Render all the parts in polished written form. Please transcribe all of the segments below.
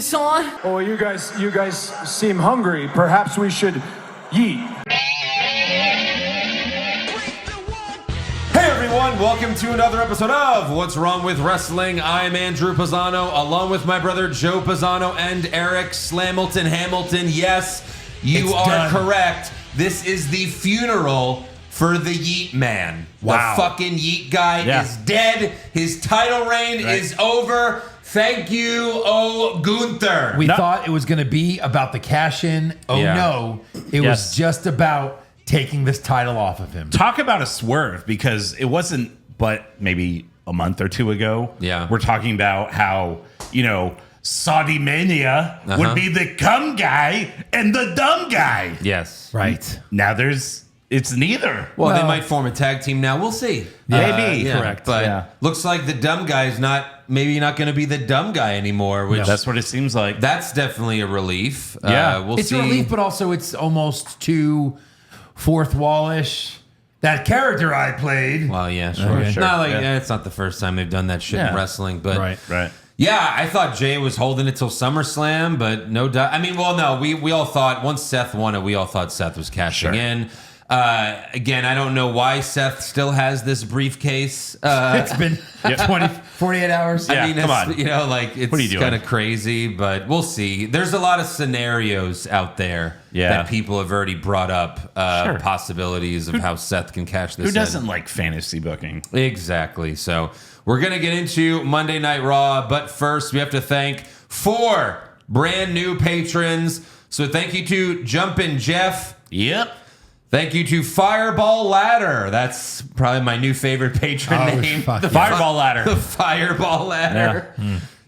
this on? Oh, you guys seem hungry. Perhaps we should yeet. Hey everyone, welcome to another episode of What's Wrong with Wrestling. I'm Andrew Pisano, along with my brother Joe Pisano and Eric Slamilton Hamilton. Yes, you are correct. This is the funeral for the Yeet Man. Wow. The fucking Yeet guy is dead. His title reign is over. Thank you, Gunther. We thought it was going to be about the cash-in. No. It was just about taking this title off of him. Talk about a swerve, because it wasn't but maybe a month or two ago. Yeah. We're talking about how, Saudi Mania would be the cum guy and the dumb guy. Yes. Right. Now it's neither. Well, they might form a tag team now. We'll see. Maybe. Correct. But looks like the dumb guy is maybe not going to be the dumb guy anymore, which That's what it seems like. that's definitely a relief. Yeah. We'll It's see. a relief, but also it's almost too fourth wall-ish. That character I played. Well, yeah, sure. Okay. Not it's not the first time they've done that shit in wrestling, but Right. yeah, I thought Jay was holding it till SummerSlam, but no doubt. I mean, well, no, we all thought once Seth won it, we all thought Seth was cashing in. Again, I don't know why Seth still has this briefcase. It's been 48 hours. I mean, come it's, on. it's What are you doing? kind of crazy, but we'll see. There's a lot of scenarios out there that people have already brought up, possibilities of how Seth can cash this Who in. doesn't like fantasy booking? Exactly. So we're going to get into Monday Night Raw, but first we have to thank 4 brand new patrons. So thank you to Jumpin' Jeff. Yep. Thank you to Fireball Ladder. That's probably my new favorite patron name. fuck The yeah. Fireball Ladder. The Fireball Ladder.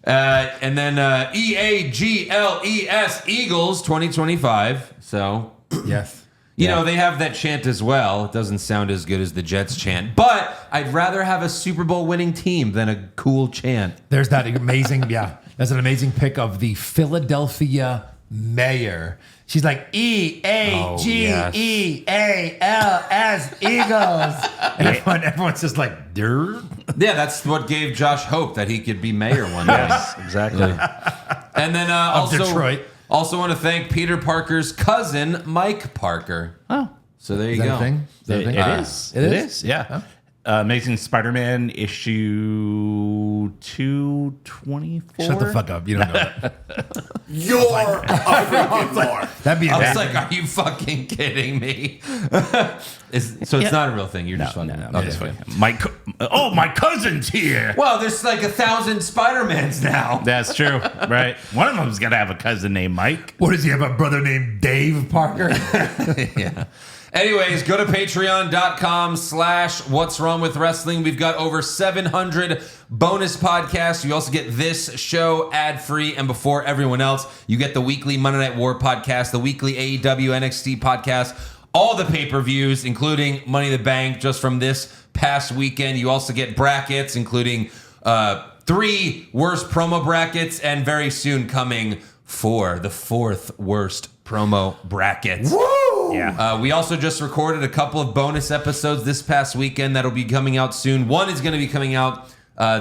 And then EAGLES Eagles 2025. So, Yes. you know, they have that chant as well. It doesn't sound as good as the Jets chant, but I'd rather have a Super Bowl winning team than a cool chant. There's that amazing, there's an amazing pic of the Philadelphia mayor. She's like EAGEALS Eagles. And everyone's just like, "Durr." Yeah, that's what gave Josh hope that he could be mayor one day. Yes, exactly. And then also, Detroit. Also want to thank Peter Parker's cousin, Mike Parker. Oh. So there you Is that go. a thing? Is that a thing? It is. It It is? is. Yeah. Amazing Spider-Man issue 224. Shut the fuck up. You don't know that. You're a freaking more. That'd be I was amazing. like, are you fucking kidding me? So it's not a real thing. You're just fucking No, okay. it's funny. My cousin's here. Well, there's like 1,000 Spider-Mans now. That's true, right? One of them's gonna have a cousin named Mike. What does he have, a brother named Dave Parker? Yeah. Anyways, go to patreon.com/what's wrong with wrestling. We've got over 700 bonus podcasts. You also get this show ad-free and before everyone else. You get the weekly Monday Night War podcast, the weekly AEW NXT podcast, all the pay-per-views, including Money in the Bank just from this past weekend. You also get brackets, including 3 worst promo brackets, and very soon coming 4, the 4th worst promo brackets. Woo! Yeah. We also just recorded a couple of bonus episodes this past weekend that'll be coming out soon. One is going to be coming out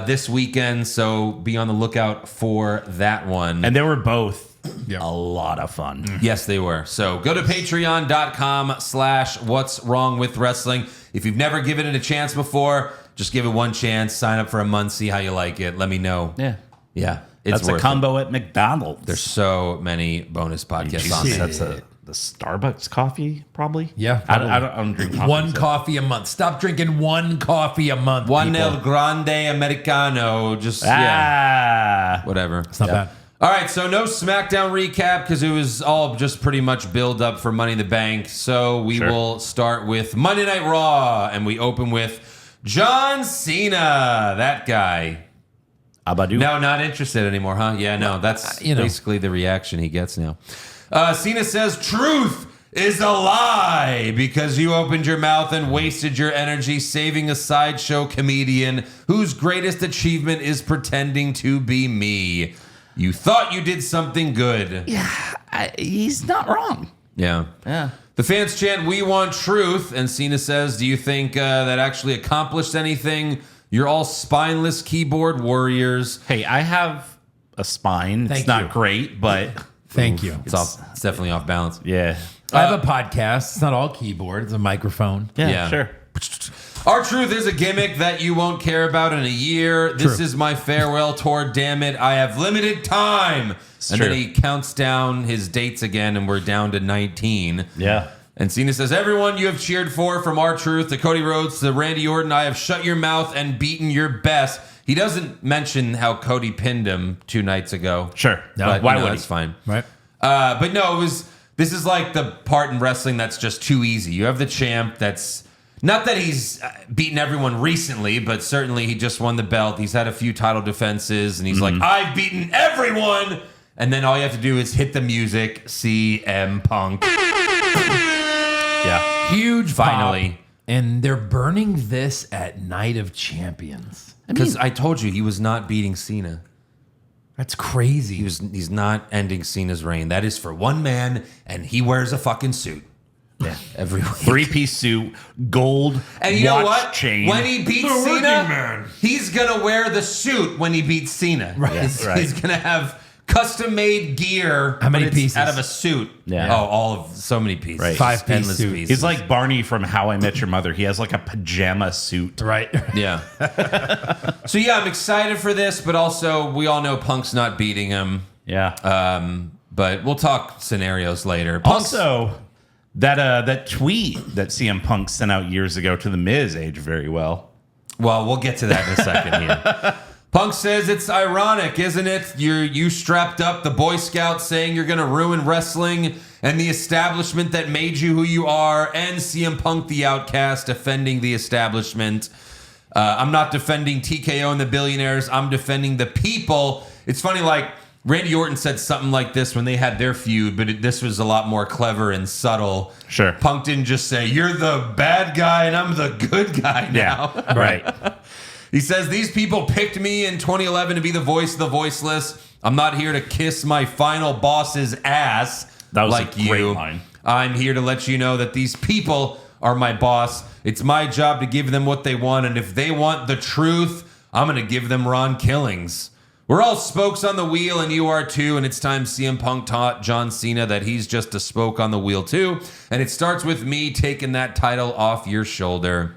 this weekend, so be on the lookout for that one. And they were both a lot of fun. Yes, they were. So go to patreon.com/what's wrong with wrestling. If you've never given it a chance before, just give it one chance. Sign up for a month, see how you like it. Let me know. Yeah. Yeah. It's That's a worth combo at McDonald's. There's so many bonus podcasts on there. That's the Starbucks coffee, probably. Yeah, I probably. don't drink coffee. One so. coffee a month. Stop drinking one coffee a month. One people. El Grande Americano. Just, whatever. It's not bad. All right, so no SmackDown recap because it was all just pretty much build up for Money in the Bank. So we will start with Monday Night Raw, and we open with John Cena, that guy. Abadu. No, not interested anymore, huh? Yeah, no, that's basically the reaction he gets now. Cena says, truth is a lie because you opened your mouth and wasted your energy saving a sideshow comedian whose greatest achievement is pretending to be me. You thought you did something good. Yeah, he's not wrong. Yeah. The fans chant, we want truth. And Cena says, do you think that actually accomplished anything? You're all spineless keyboard warriors. Hey, I have a spine. Thank It's not you. great, but Thank you. It's definitely off balance. yeah. I have a podcast. It's not all keyboard. It's a microphone. Yeah. Sure. R-Truth is a gimmick that you won't care about in a year. This True. is my farewell tour, damn it. I have limited time. And true. then he counts down his dates again, and we're down to 19. Yeah. And Cena says, everyone you have cheered for, from R-Truth to Cody Rhodes to Randy Orton, I have shut your mouth and beaten your best. He doesn't mention how Cody pinned him 2 nights ago. Sure. No, But, why you know, would it's he? fine. Right. But no, this is like the part in wrestling that's just too easy. You have the champ that's, not that he's beaten everyone recently, but certainly he just won the belt. He's had a few title defenses, and he's like, I've beaten everyone. And then all you have to do is hit the music, CM Punk. Yeah. Huge Finally. pop. And they're burning this at Night of Champions. Because I told you he was not beating Cena. That's crazy. He's not ending Cena's reign. That is for one man, and he wears a fucking suit. Yeah. Every week. 3-piece suit, gold And you know watch what? chain. When he beats The working Cena, man. he's gonna wear the suit when he beats Cena. Right. right. He's gonna have custom-made gear. How many but it's pieces? out of a suit? Yeah. Oh, all of so many pieces. Right. 5-piece Endless suit. pieces. He's like Barney from How I Met Your Mother. He has like a pajama suit. right. Yeah. So yeah, I'm excited for this, but also we all know Punk's not beating him. Yeah. But we'll talk scenarios later. Punk's, Also, that tweet that CM Punk sent out years ago to The Miz aged very well. well, we'll get to that in a second here. Punk says it's ironic, isn't it? You strapped up the Boy Scouts saying you're going to ruin wrestling and the establishment that made you who you are, and CM Punk the outcast defending the establishment. I'm not defending TKO and the billionaires. I'm defending the people. It's funny, like Randy Orton said something like this when they had their feud, but this was a lot more clever and subtle. Sure. Punk didn't just say, you're the bad guy and I'm the good guy now. Yeah. Right. He says, these people picked me in 2011 to be the voice of the voiceless. I'm not here to kiss my final boss's ass That was like a great you. line. I'm here to let you know that these people are my boss. It's my job to give them what they want, and if they want the truth, I'm going to give them Ron Killings. We're all spokes on the wheel, and you are too, and it's time CM Punk taught John Cena that he's just a spoke on the wheel too, and it starts with me taking that title off your shoulder.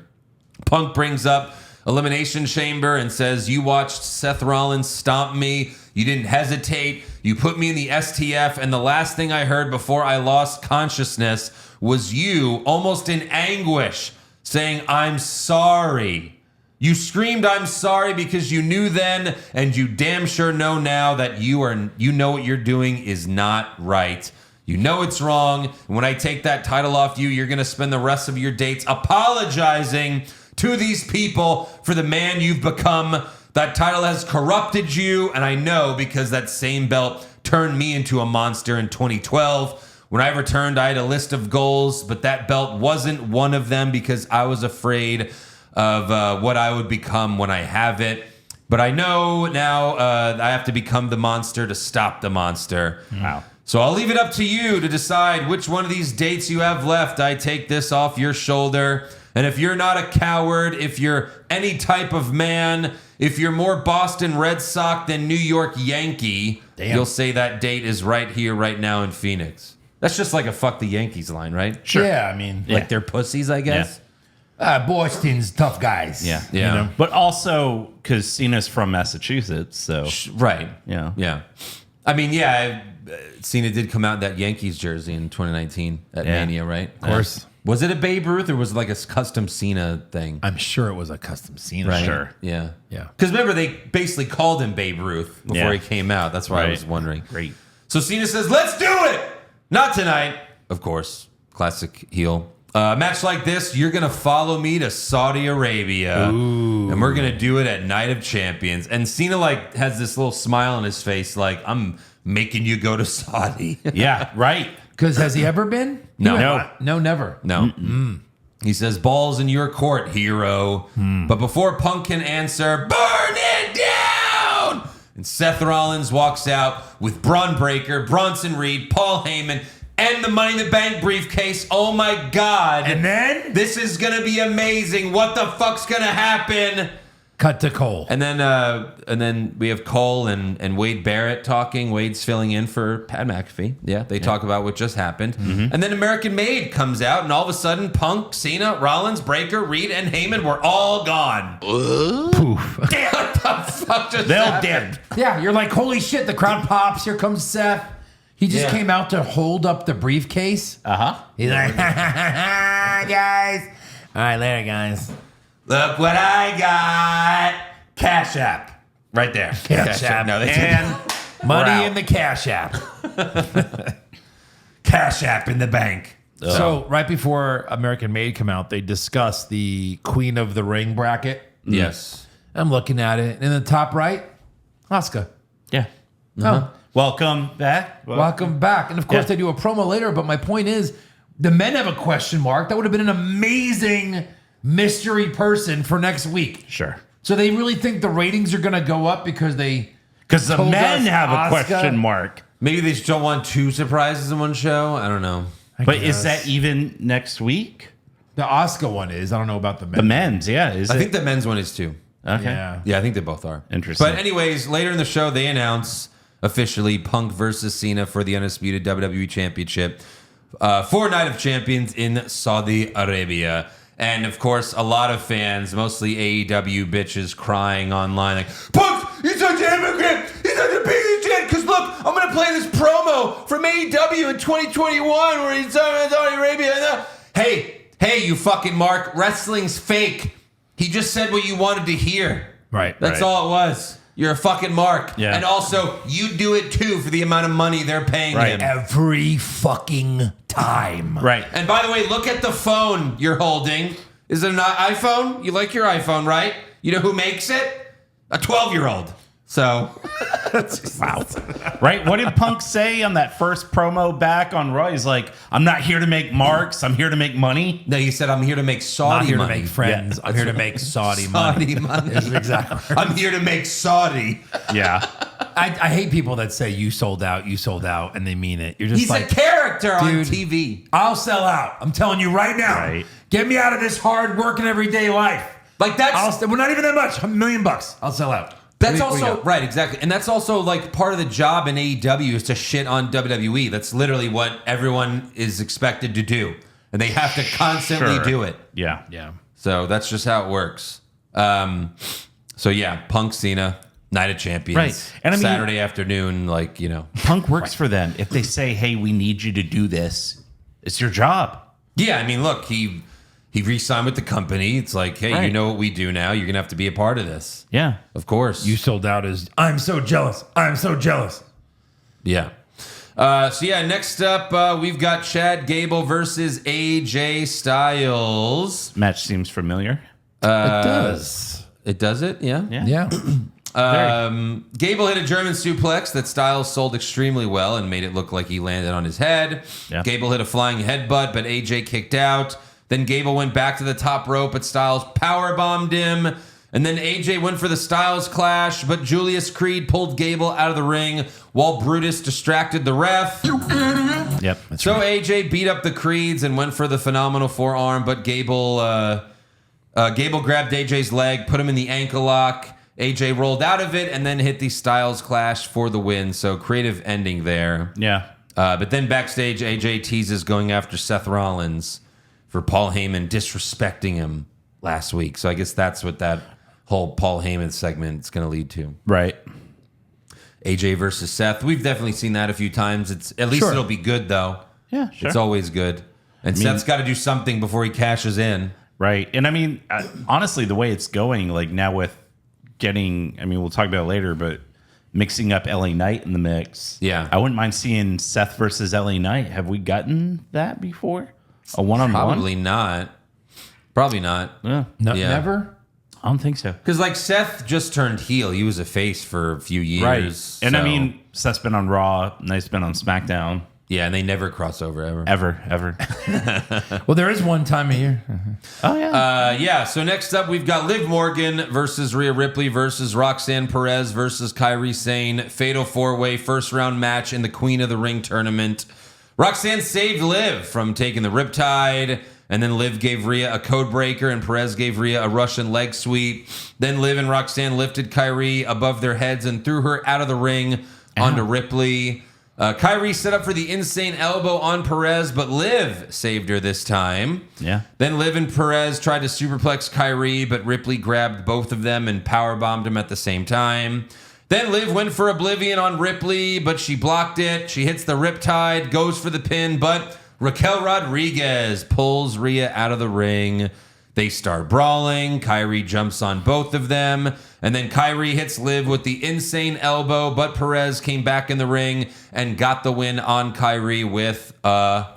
Punk brings up Elimination Chamber and says, you watched Seth Rollins stomp me. You didn't hesitate. You put me in the STF. And the last thing I heard before I lost consciousness was you, almost in anguish, saying, I'm sorry. You screamed, I'm sorry, because you knew then, and you damn sure know now that you know what you're doing is not right. You know it's wrong. And when I take that title off you, you're going to spend the rest of your dates apologizing to these people for the man you've become. That title has corrupted you, and I know because that same belt turned me into a monster in 2012. When I returned, I had a list of goals, but that belt wasn't one of them because I was afraid of what I would become when I have it. But I know now I have to become the monster to stop the monster. Wow. So I'll leave it up to you to decide which one of these dates you have left. I take this off your shoulder. And if you're not a coward, if you're any type of man, if you're more Boston Red Sox than New York Yankee, you'll say that date is right here, right now in Phoenix. That's just like a fuck the Yankees line, right? Sure. Yeah, I mean, Like they're pussies, I guess. Boston's tough guys. Yeah. Yeah. You know? But also because Cena's from Massachusetts, so Right. Yeah. Yeah. I mean, yeah, Cena did come out in that Yankees jersey in 2019 at Yeah. Mania, right? Of course. Was it a Babe Ruth or was it like a custom Cena thing? I'm sure it was a custom scene. Right. Sure. Yeah. Yeah. Because remember, they basically called him Babe Ruth before Yeah. he came out. That's why I was wondering. Great. So Cena says, let's do it! Not tonight. Of course. Classic heel. Match like this, you're going to follow me to Saudi Arabia. Ooh. And we're going to do it at Night of Champions. And Cena like has this little smile on his face like, I'm making you go to Saudi. Yeah, right. Because has he ever been? No. No, never. No. He says, balls in your court, hero. But before Punk can answer, burn it down! And Seth Rollins walks out with Braun Breaker, Bronson Reed, Paul Heyman, and the Money in the Bank briefcase. Oh my God. And then? This is going to be amazing. What the fuck's going to happen? Cut to Cole. And then we have Cole and Wade Barrett talking. Wade's filling in for Pat McAfee. Yeah, they talk about what just happened. Mm-hmm. And then American Made comes out, and all of a sudden, Punk, Cena, Rollins, Breaker, Reed, and Heyman were all gone. Poof. Damn, what the fuck just They'll happened? dip. Yeah, you're like, holy shit, the crowd pops. Here comes Seth. He just Yeah. came out to hold up the briefcase. Uh-huh. He's like, guys. All right, later, guys. Look what I got. Cash App. Right there. Cash App. No, they And Money We're out. in the Cash App. Cash App in the bank. So right before American Made come out, they discussed the Queen of the Ring bracket. Yes. I'm looking at it. In the top right, Asuka. Yeah. Oh, Welcome back. welcome back. And of course, Yeah. they do a promo later. But my point is, the men have a question mark. That would have been an amazing mystery person for next week. Sure. So they really think the ratings are going to go up because they Because the told men us have a Asuka- question mark. Maybe they just don't want two surprises in one show. I don't know. But is that even next week? The Asuka one is. I don't know about the men. The men's, yeah. Is I it? think the men's one is too. Okay. Yeah. Yeah, I think they both are. Interesting. But anyways, later in the show, they announce officially Punk versus Cena for the undisputed WWE Championship for Night of Champions in Saudi Arabia. And of course, a lot of fans, mostly AEW bitches, crying online like, Punk, he's such an immigrant. He's such a biggest shit. Because look, I'm going to play this promo from AEW in 2021 where he's talking about Saudi Arabia. Hey, you fucking Mark, wrestling's fake. He just said what you wanted to hear. Right. That's Right. all it was. You're a fucking Mark. Yeah. And also, you do it too for the amount of money they're paying Right. him. Every fucking time. Right. And by the way, look at the phone you're holding. Is it an iPhone? You like your iPhone, right? You know who makes it? A 12-year-old. So, Wow. Right? What did Punk say on that first promo back on Raw? He's like, I'm not here to make marks. I'm here to make money. no, you said I'm here to make I'm Saudi not here money. to make friends. I'm here to make Saudi money. Saudi money. That's exactly right. I'm here to make Saudi. Yeah. I hate people that say you sold out, and they mean it. You're just He's like, a character on dude, TV. I'll sell out. I'm telling you right now. Right. Get me out of this hard working everyday life. Like that's Well, not even that much. $1 million. I'll sell out. That's What do you also got? right, exactly, and that's also like part of the job in AEW is to shit on WWE. That's literally what everyone is expected to do, and they have to constantly Sure. do it. Yeah. Yeah. So that's just how it works. So yeah, Punk Cena, Night of Champions, Right. And I mean- Saturday afternoon, like Punk works for them. If they say, hey, we need you to do this, it's your job. yeah. I mean, look, he re-signed with the company. It's like, hey, you Right. know what we do now. You're gonna have to be a part of this, Yeah. of course. You sold out as I'm so jealous. I'm so jealous. Yeah. So yeah, next up we've got Chad Gable versus AJ Styles. Match seems familiar. It does. It does it, yeah. Yeah. Yeah. Gable hit a German suplex that Styles sold extremely well and made it look like he landed on his head. Yeah. Gable hit a flying headbutt, but AJ kicked out. Then Gable went back to the top rope, but Styles powerbombed him. And then AJ went for the Styles clash, but Julius Creed pulled Gable out of the ring while Brutus distracted the ref. Yep. So AJ beat up the Creeds and went for the phenomenal forearm, but Gable grabbed AJ's leg, put him in the ankle lock. AJ rolled out of it and then hit the Styles Clash for the win. So creative ending there. Yeah. But then backstage, AJ teases going after Seth Rollins for Paul Heyman disrespecting him last week. So I guess that's what that whole Paul Heyman segment is going to lead to. Right. AJ versus Seth. We've definitely seen that a few times. It's at least Sure. it'll be good though. Yeah, sure. It's always good. And Seth's got to do something before he cashes in. Right. And I mean, honestly, the way it's going, like now with getting, I mean, we'll talk about it later, but mixing up LA Knight in the mix. Yeah. I wouldn't mind seeing Seth versus LA Knight. Have we gotten that before? A one-on-one? Probably not. Probably not. Yeah. No, Yeah. Never. I don't think so. Because like Seth just turned heel. He was a face for a few years. Right. And I so- mean, Seth's been on Raw, Knight's been on SmackDown. yeah, and they never cross over ever. Ever. Well, there is one time a year. Oh, yeah. Yeah, so next up we've got Liv Morgan versus Rhea Ripley versus Roxanne Perez versus Kairi Sane. Fatal 4-way first round match in the Queen of the Ring tournament. Roxanne saved Liv from taking the Riptide. And then Liv gave Rhea a code breaker, and Perez gave Rhea a Russian leg sweep. Then Liv and Roxanne lifted Kyrie above their heads and threw her out of the ring onto Ripley. Kyrie set up for the insane elbow on Perez, but Liv saved her this time. Yeah. Then Liv and Perez tried to superplex Kyrie, but Ripley grabbed both of them and powerbombed them at the same time. Then Liv went for Oblivion on Ripley, but she blocked it. She hits the Riptide, goes for the pin, but Raquel Rodriguez pulls Rhea out of the ring. They start brawling. Kyrie jumps on both of them. And then Kyrie hits Liv with the insane elbow, but Perez came back in the ring and got the win on Kyrie with a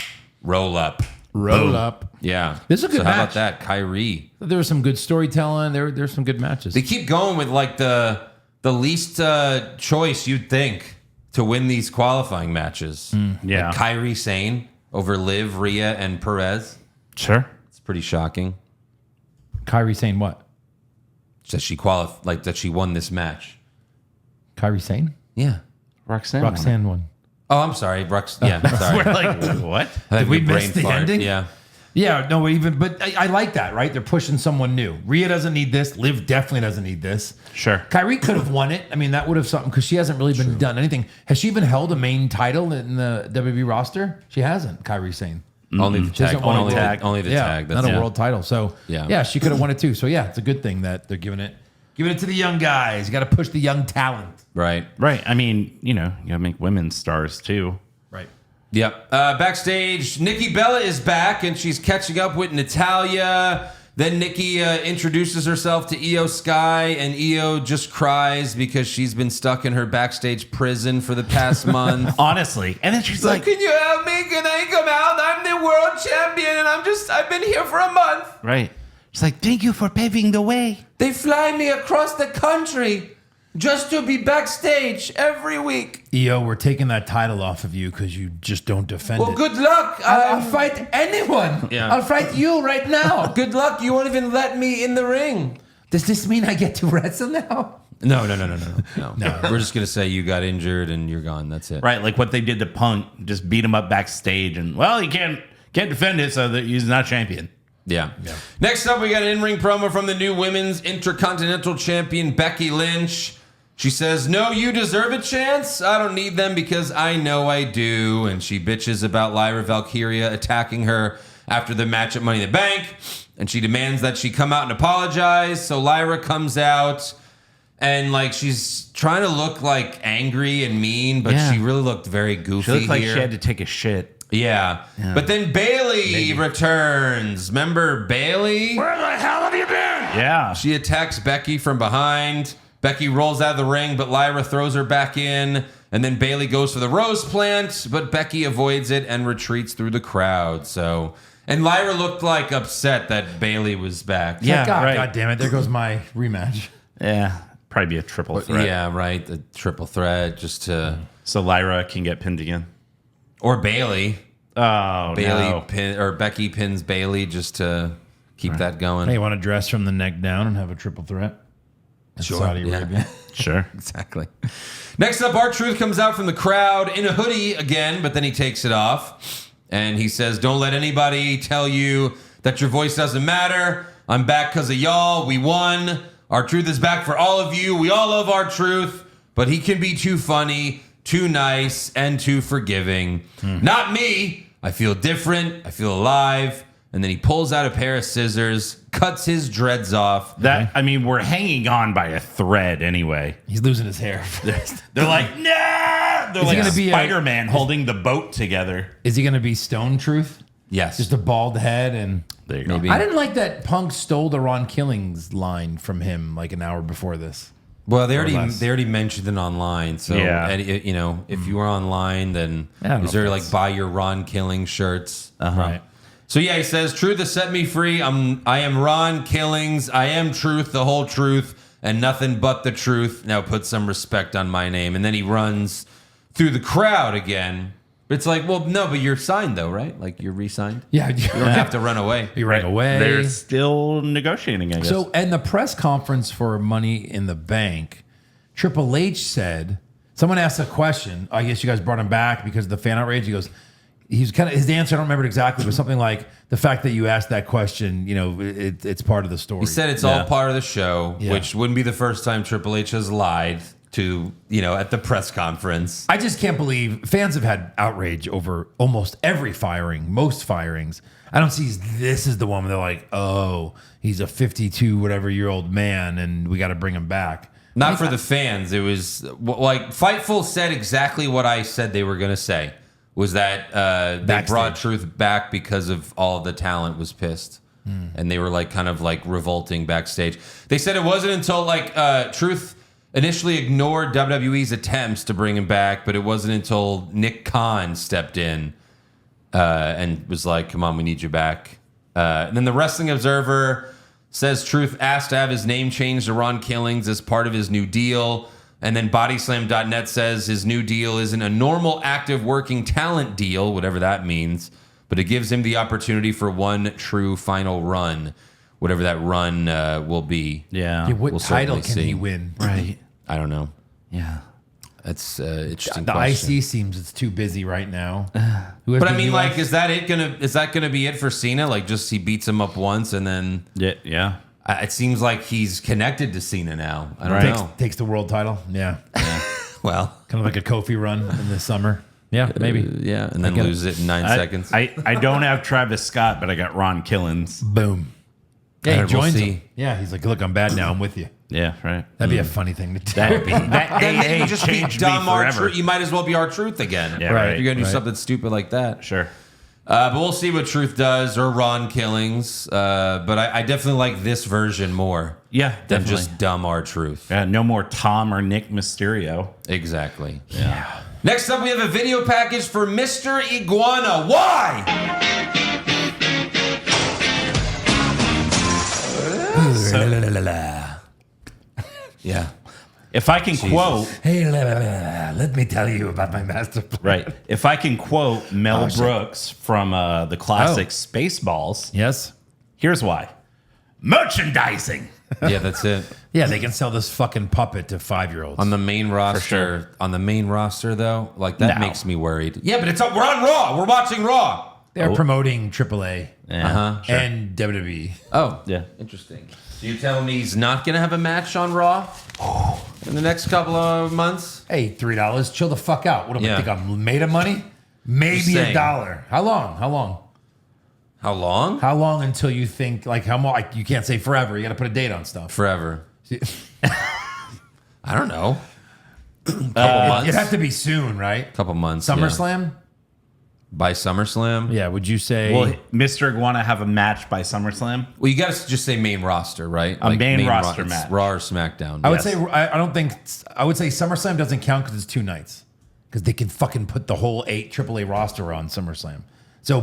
roll-up. Roll-up. Yeah. This is a good so how match. about that, Kyrie? There was some good storytelling. There's some good matches. They keep going with like the least choice you'd think to win these qualifying matches. Yeah. Like Kyrie Sane over Liv, Rhea, and Perez. Sure. It's pretty shocking Kyrie saying what? that she won this match. Kyrie saying? Yeah. Roxanne won. Oh, I'm sorry. Yeah, sorry. We're like, what? Did we miss the ending? Yeah. Yeah, no, but I like that, right? They're pushing someone new. Rhea doesn't need this. Liv definitely doesn't need this. Sure. Kyrie could have won it. I mean, that would have something because she hasn't really been done anything. Has she even held a main title in the WWE roster? She hasn't. Kyrie saying. Only the She tag. hasn't won a Only world- the, only the yeah, tag. not a world title. So Yeah. she could have won it too. So yeah, it's a good thing that they're giving it to the young guys. You got to push the young talent. Right. Right. I mean, you got to make women stars too. Right. Yep. Backstage, Nikki Bella is back, and she's catching up with Natalya. Then Nikki introduces herself to Io Sky, and Io just cries because she's been stuck in her backstage prison for the past month. Honestly. And then she's like, can you help me? Can I come out? I'm the world champion, and I've been here for a month. right. She's like, thank you for paving the way. They fly me across the country just to be backstage every week. Io, we're taking that title off of you because you just don't defend Well, it. good luck. I'll fight anyone. Yeah. I'll fight you right now. Good luck. You won't even let me in the ring. Does this mean I get to wrestle now? No. We're just gonna say you got injured and you're gone. That's it. Right. Like what they did to Punk, just beat him up backstage. And, well, he can't defend it, so that he's not champion. Yeah. Next up, we got an in-ring promo from the new Women's Intercontinental Champion, Becky Lynch. She says, no, you deserve a chance. I don't need them because I know I do. And she bitches about Lyra Valkyria attacking her after the match at Money in the Bank. And she demands that she come out and apologize. So Lyra comes out and she's trying to look angry and mean, but Yeah. she really looked very goofy. She looked like here. she had to take a shit. Yeah. But then Bayley returns. Remember Bayley? Where the hell have you been? Yeah. She attacks Becky from behind. Becky rolls out of the ring, but Lyra throws her back in. And then Bayley goes for the rose plant, but Becky avoids it and retreats through the crowd. And Lyra looked upset that Bayley was back. Yeah, God, right. God damn it. There goes my rematch. Yeah. Probably be a triple threat. Yeah, right. The triple threat just to... So Lyra can get pinned again. Or Bayley. Oh, no. Becky pins Bayley just to keep that going. Hey, you want to dress from the neck down and have a triple threat? In Sure, Saudi yeah. Arabia. Sure. Exactly. Next up, R-Truth comes out from the crowd in a hoodie again, but then he takes it off. And he says, don't let anybody tell you that your voice doesn't matter. I'm back because of y'all. We won. R-Truth is back for all of you. We all love R-Truth, but he can be too funny, too nice, and too forgiving. Not me. I feel different. I feel alive. And then he pulls out a pair of scissors, cuts his dreads off. We're hanging on by a thread anyway. He's losing his hair. They're like, nah! They're he like gonna be Spider-Man holding the boat together. Is he going to be Stone Truth? Yes. Just a bald head and... There you go. Maybe. I didn't like that Punk stole the Ron Killings line from him an hour before this. Well, they less. already mentioned it online. So, Yeah. if you were online, then I don't know is there if that's- buy your Ron Killing shirts? Right. So yeah, he says, "Truth has set me free. I am Ron Killings. I am truth, the whole truth, and nothing but the truth. Now put some respect on my name." And then he runs through the crowd again. It's like, well, no, but you're signed though, right? You're re-signed. Yeah. You don't have to run away. He ran away. They're still negotiating, I guess. So, and the press conference for Money in the Bank, Triple H said, someone asked a question. I guess you guys brought him back because of the fan outrage. He goes, he's kind of his answer. I don't remember it exactly, but something like the fact that you asked that question. You know, it's part of the story. He said it's all part of the show, which wouldn't be the first time Triple H has lied to, at the press conference. I just can't believe fans have had outrage over almost every firing, most firings. I don't see this is the one where they're like, oh, he's a 52 whatever year old man and we got to bring him back. Not for the fans. It was like Fightful said exactly what I said they were going to say, was that they brought Truth back because of all the talent was pissed. And they were like kind of like revolting backstage. They said it wasn't until like Truth initially ignored WWE's attempts to bring him back, but it wasn't until Nick Khan stepped in and was like, come on, we need you back. And then the Wrestling Observer says Truth asked to have his name changed to Ron Killings as part of his new deal. And then Bodyslam.net says his new deal isn't a normal active working talent deal, whatever that means, but it gives him the opportunity for one true final run, whatever that run will be. Yeah. What We'll title certainly can see. he win? Right. I don't know. Yeah. That's interesting. The question. IC seems it's too busy right now. But I mean, like, is that gonna be it for Cena? Like, just he beats him up once and then Yeah. it seems like he's connected to Cena now. I don't Right. know. takes the world title. Yeah. Well, Kind of like a Kofi run in the summer. Yeah, maybe. yeah, and then get it. lose it in 9 seconds. I don't have Travis Scott, but I got Ron Killings. Boom. Yeah, Alright, he we'll joins see. him. Yeah, he's like, look, I'm bad now. I'm with you. Yeah, right. That'd be a funny thing to do. That'd be that. Then you just be changed dumb me forever. R-Truth. You might as well be R-Truth again. Yeah, Right. If you're gonna do Right. something stupid like that. Sure. But we'll see what Truth does or Ron Killings. But I definitely like this version more Yeah, than definitely. just dumb R-Truth. Yeah, no more Tom or Nick Mysterio. Exactly. Yeah. Next up, we have a video package for Mr. Iguana. Why? Yeah. If I can quote, Hey, let me tell you about my master plan. right, if I can quote Mel Brooks from the classic Spaceballs, Yes. here's why. Merchandising. Yeah, that's it. Yeah, they can sell this fucking puppet to 5-year-olds. On the main roster, sure. on the main roster though, like that No. makes me worried. Yeah, but we're on Raw. We're watching Raw. They're promoting AAA Yeah. Sure. and WWE. Oh, Yeah. interesting. So you telling me he's not gonna have a match on Raw in the next couple of months? Hey, $3. Chill the fuck out. What do Yeah. I think I'm made of money? Maybe saying. $1. How long? How long? How long? How long until you think like how long? Like, you can't say forever. You got to put a date on stuff. Forever. I don't know. Couple months. It'd have to be soon, right? Couple months. SummerSlam. Yeah. By SummerSlam. Yeah. Would you say? Will Mr. Iguana have a match by SummerSlam? Well, you got to just say main roster, right? A main roster it's match. Raw or SmackDown. I would Yes. say I don't think I would say SummerSlam doesn't count because it's 2 nights because they can fucking put the whole 8 AAA roster on SummerSlam. So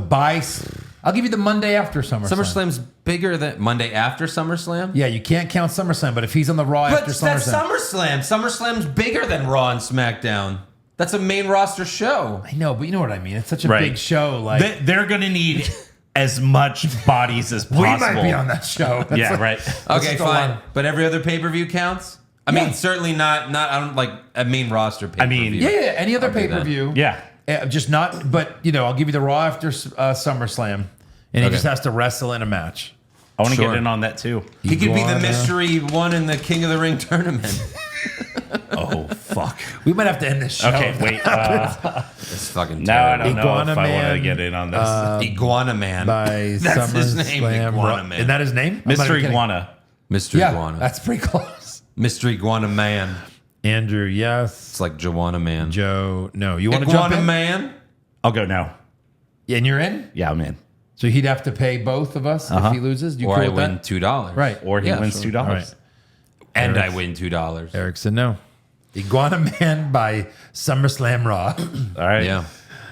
I'll give you the Monday after SummerSlam. SummerSlam's bigger than Monday after SummerSlam. Yeah, you can't count SummerSlam, but if he's on the Raw But after that's SummerSlam, SummerSlam. SummerSlam's bigger than Raw and SmackDown. That's a main roster show. I know, but you know what I mean. It's such a Right. big show. Like They're going to need as much bodies as possible. we might be on that show. That's Yeah, like- right. Okay, just a fine. lot. But every other pay-per-view counts? I mean, certainly not I don't like a main roster pay-per-view. mean, Yeah, any other I'll do pay that. per view. Yeah. Just not. But I'll give you the Raw after SummerSlam, and he Okay. just has to wrestle in a match. I want to Sure. get in on that too. He could be the Iguana. mystery one in the King of the Ring tournament. Oh, fuck. We might have to end this show. Okay, wait. It's fucking Now I terrible. don't know Iguana if I want to Man, get in on this. Iguana Man. By That's his name, SummerSlam. Iguana Man. Isn't that his name? I'm not Mr. even kidding. Iguana. Mr. Yeah, Iguana. that's pretty close. Mr. Iguana Man. Andrew, yes. It's like Joanna Man. Joe, no. You want to jump Iguana in? Man? I'll go now. Yeah, and you're in? Yeah, I'm in. So he'd have to pay both of us if he loses? You Or cool I with win that? $2. Right. Or he Yeah, wins sure. $2. All right. And I win $2. Eric said no. Iguana Man by SummerSlam Raw. All right. Yeah.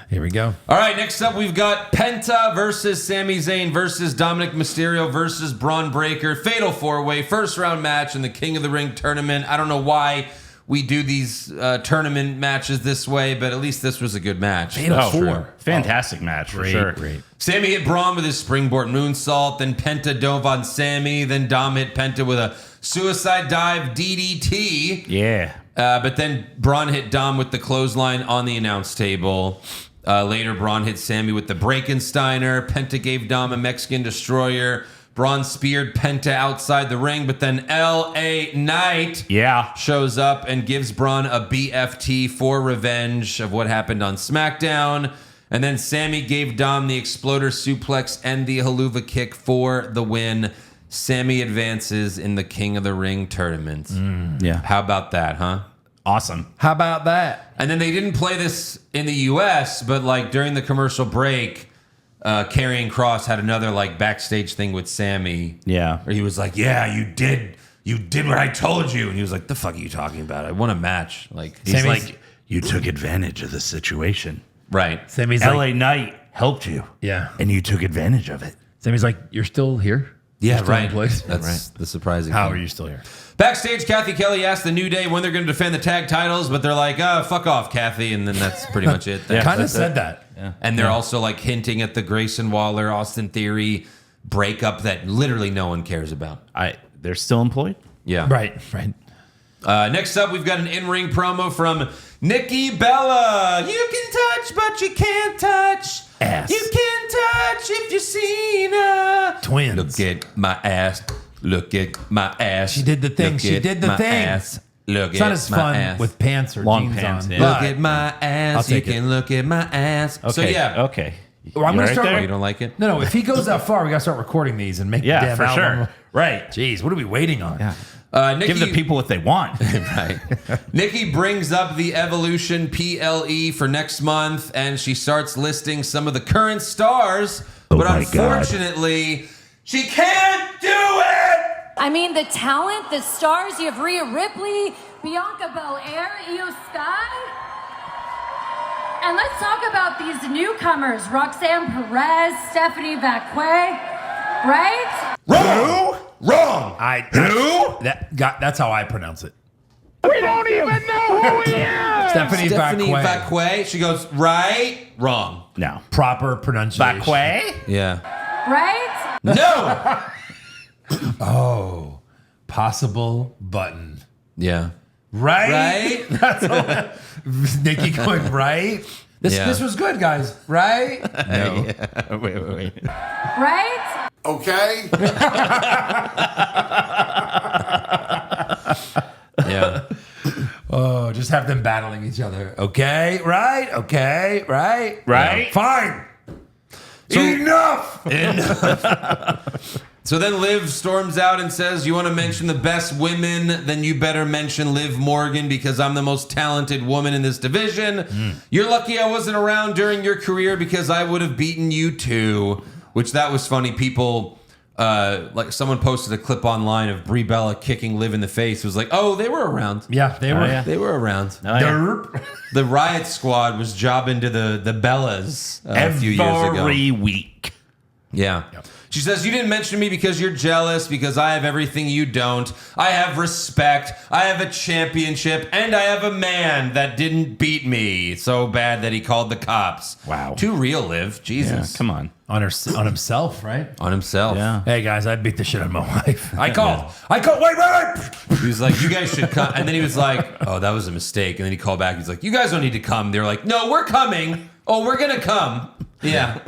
Here we go. All right, next up we've got Penta versus Sami Zayn versus Dominic Mysterio versus Braun Breaker. Fatal 4-way, first round match in the King of the Ring tournament. I don't know why we do these tournament matches this way, but at least this was a good match. Fatal Oh, 4. true. Fantastic match for sure. Great. Sammy hit Braun with his springboard moonsault, then Penta dove on Sammy, then Dom hit Penta with a suicide dive DDT. Yeah. But then Braun hit Dom with the clothesline on the announce table. Later, Braun hit Sammy with the Breakensteiner. Penta gave Dom a Mexican Destroyer. Braun speared Penta outside the ring, but then L.A. Knight shows up and gives Braun a BFT for revenge of what happened on SmackDown. And then Sammy gave Dom the Exploder Suplex and the Haluva Kick for the win. Sammy advances in the King of the Ring tournament. Yeah. How about that, huh? Awesome. How about that? And then they didn't play this in the U.S., but like during the commercial break, Karrion Kross had another like backstage thing with Sammy. Yeah. Where he was like, "Yeah, you did what I told you," and he was like, "The fuck are you talking about? I won a match." Like He's like, you took advantage of the situation. right. Sammy's LA like, Knight helped you. yeah. And you took advantage of it. Sammy's like, you're still here? Yeah, You're still in right. place? That's the surprising How thing. are you still here? Backstage, Kathy Kelly asked the New Day when they're going to defend the tag titles, but they're like, fuck off, Kathy. And then that's pretty much it. Kind of said that. Yeah. And they're also like hinting at the Grayson Waller, Austin Theory breakup that literally no one cares about. They're still employed? Yeah. Right. Next up, we've got an in-ring promo from Nikki Bella. You can touch, but you can't touch. Ass. You can touch if you're Cena. Twins. Look at my ass. Look at my ass. She did the thing. Look She at did the my thing. Ass. Look It's not at as my fun ass. with pants or Long jeans pants, on. yeah. Look but- at my I'll ass. You take it. can look at my ass. Okay. So yeah. Okay. Well, I'm You gonna right start there? You don't like it? No, if he goes that far, we got to start recording these and make the Yeah, damn for album. sure. Right. Jeez, what are we waiting on? Yeah. Nikki, Give the people what they want. right. Nikki brings up the Evolution PLE for next month, and she starts listing some of the current stars. But my God. unfortunately, she can't do it. I mean, the talent, the stars. You have Rhea Ripley, Bianca Belair, Io Sky. And let's talk about these newcomers, Roxanne Perez, Stephanie Vacquet, right? Wrong! Wrong! That's how I pronounce it. We don't even know who he is! Stephanie Vacquet. Vacquet. She goes, right, wrong. No. Proper pronunciation. Backway? Yeah. Right? No. Oh, possible button. Yeah. Right? Right? That's all. Nikki going, right? This was good, guys. Right? No. Wait. Right? Okay? Yeah. Oh, just have them battling each other. Okay, right? Okay, right? Right. Fine. So- Enough. So then Liv storms out and says, "You want to mention the best women? Then you better mention Liv Morgan because I'm the most talented woman in this division. You're lucky I wasn't around during your career because I would have beaten you too." Which that was funny. People, like someone posted a clip online of Brie Bella kicking Liv in the face. It was like, oh, they were around. Yeah, they were. yeah. They were around. Oh, yeah. Derp. The Riot Squad was jobbing to the Bellas a few years ago. Every week. Yeah. She says, "You didn't mention me because you're jealous, because I have everything you don't. I have respect, I have a championship, and I have a man that didn't beat me so bad that he called the cops." Wow. Too real, Liv. Yeah, Jesus. come on. On himself, right? On himself. Yeah. Hey guys, I beat the shit out of my wife. I called. Wait. He was like, "You guys should come." And then he was like, "Oh, that was a mistake." And then he called back. He's like, "You guys don't need to come." They're like, "No, we're coming. Oh, we're going to come." Yeah.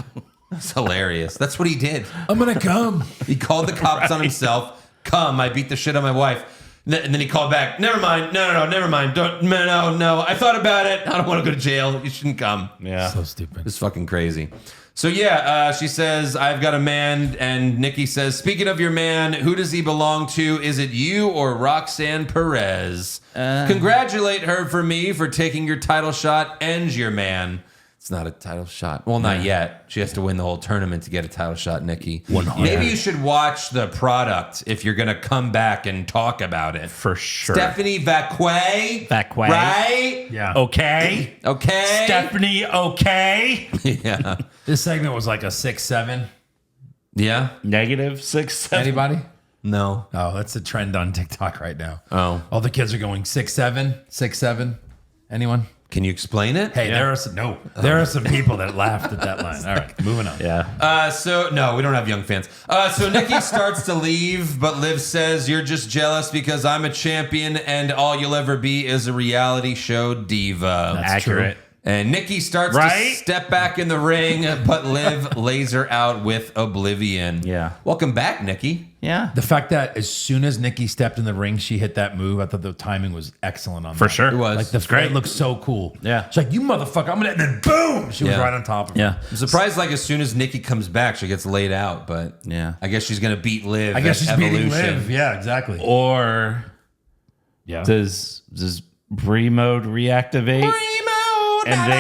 That's hilarious. That's what he did. I'm gonna come. He called the cops on himself. "Come, I beat the shit out of my wife." And then he called back. "Never mind. No, never mind. No. I thought about it. I don't want to go to jail. You shouldn't come." Yeah. So stupid. It's fucking crazy. So yeah, she says, "I've got a man," and Nikki says, "Speaking of your man, who does he belong to? Is it you or Roxanne Perez? Congratulate her for me for taking your title shot and your man." It's not a title shot. Well, not yet. She has to win the whole tournament to get a title shot, Nikki. Maybe you should watch the product if you're going to come back and talk about it. For sure. Stephanie Vacquet. Vacquet. Right? Yeah. Okay. Okay. Stephanie, okay. Yeah. This segment was like a 6-7. Yeah? -6, 7. Anybody? No. Oh, that's a trend on TikTok right now. Oh. All the kids are going 6-7, 6-7. Anyone? Can you explain it? Hey, there are some people that laughed at that line. All right, moving on. Yeah. So no, we don't have young fans. So Nikki starts to leave, but Liv says, "You're just jealous because I'm a champion and all you'll ever be is a reality show diva." Accurate. And Nikki starts Right? to step back in the ring, but Liv lays her out with Oblivion. Yeah. Welcome back, Nikki. Yeah. The fact that as soon as Nikki stepped in the ring, she hit that move. I thought the timing was excellent on For that. sure. It was. Like the great. it looked so cool. Yeah. She's like, you motherfucker, I'm gonna, and then boom, she was Yeah. right on top of her. Yeah. I'm surprised, like, as soon as Nikki comes back, she gets laid out, but Yeah. I guess she's going to beat Liv. I guess at she's beating Evolution. Liv. Yeah, exactly. Or Yeah. does Bree mode reactivate? And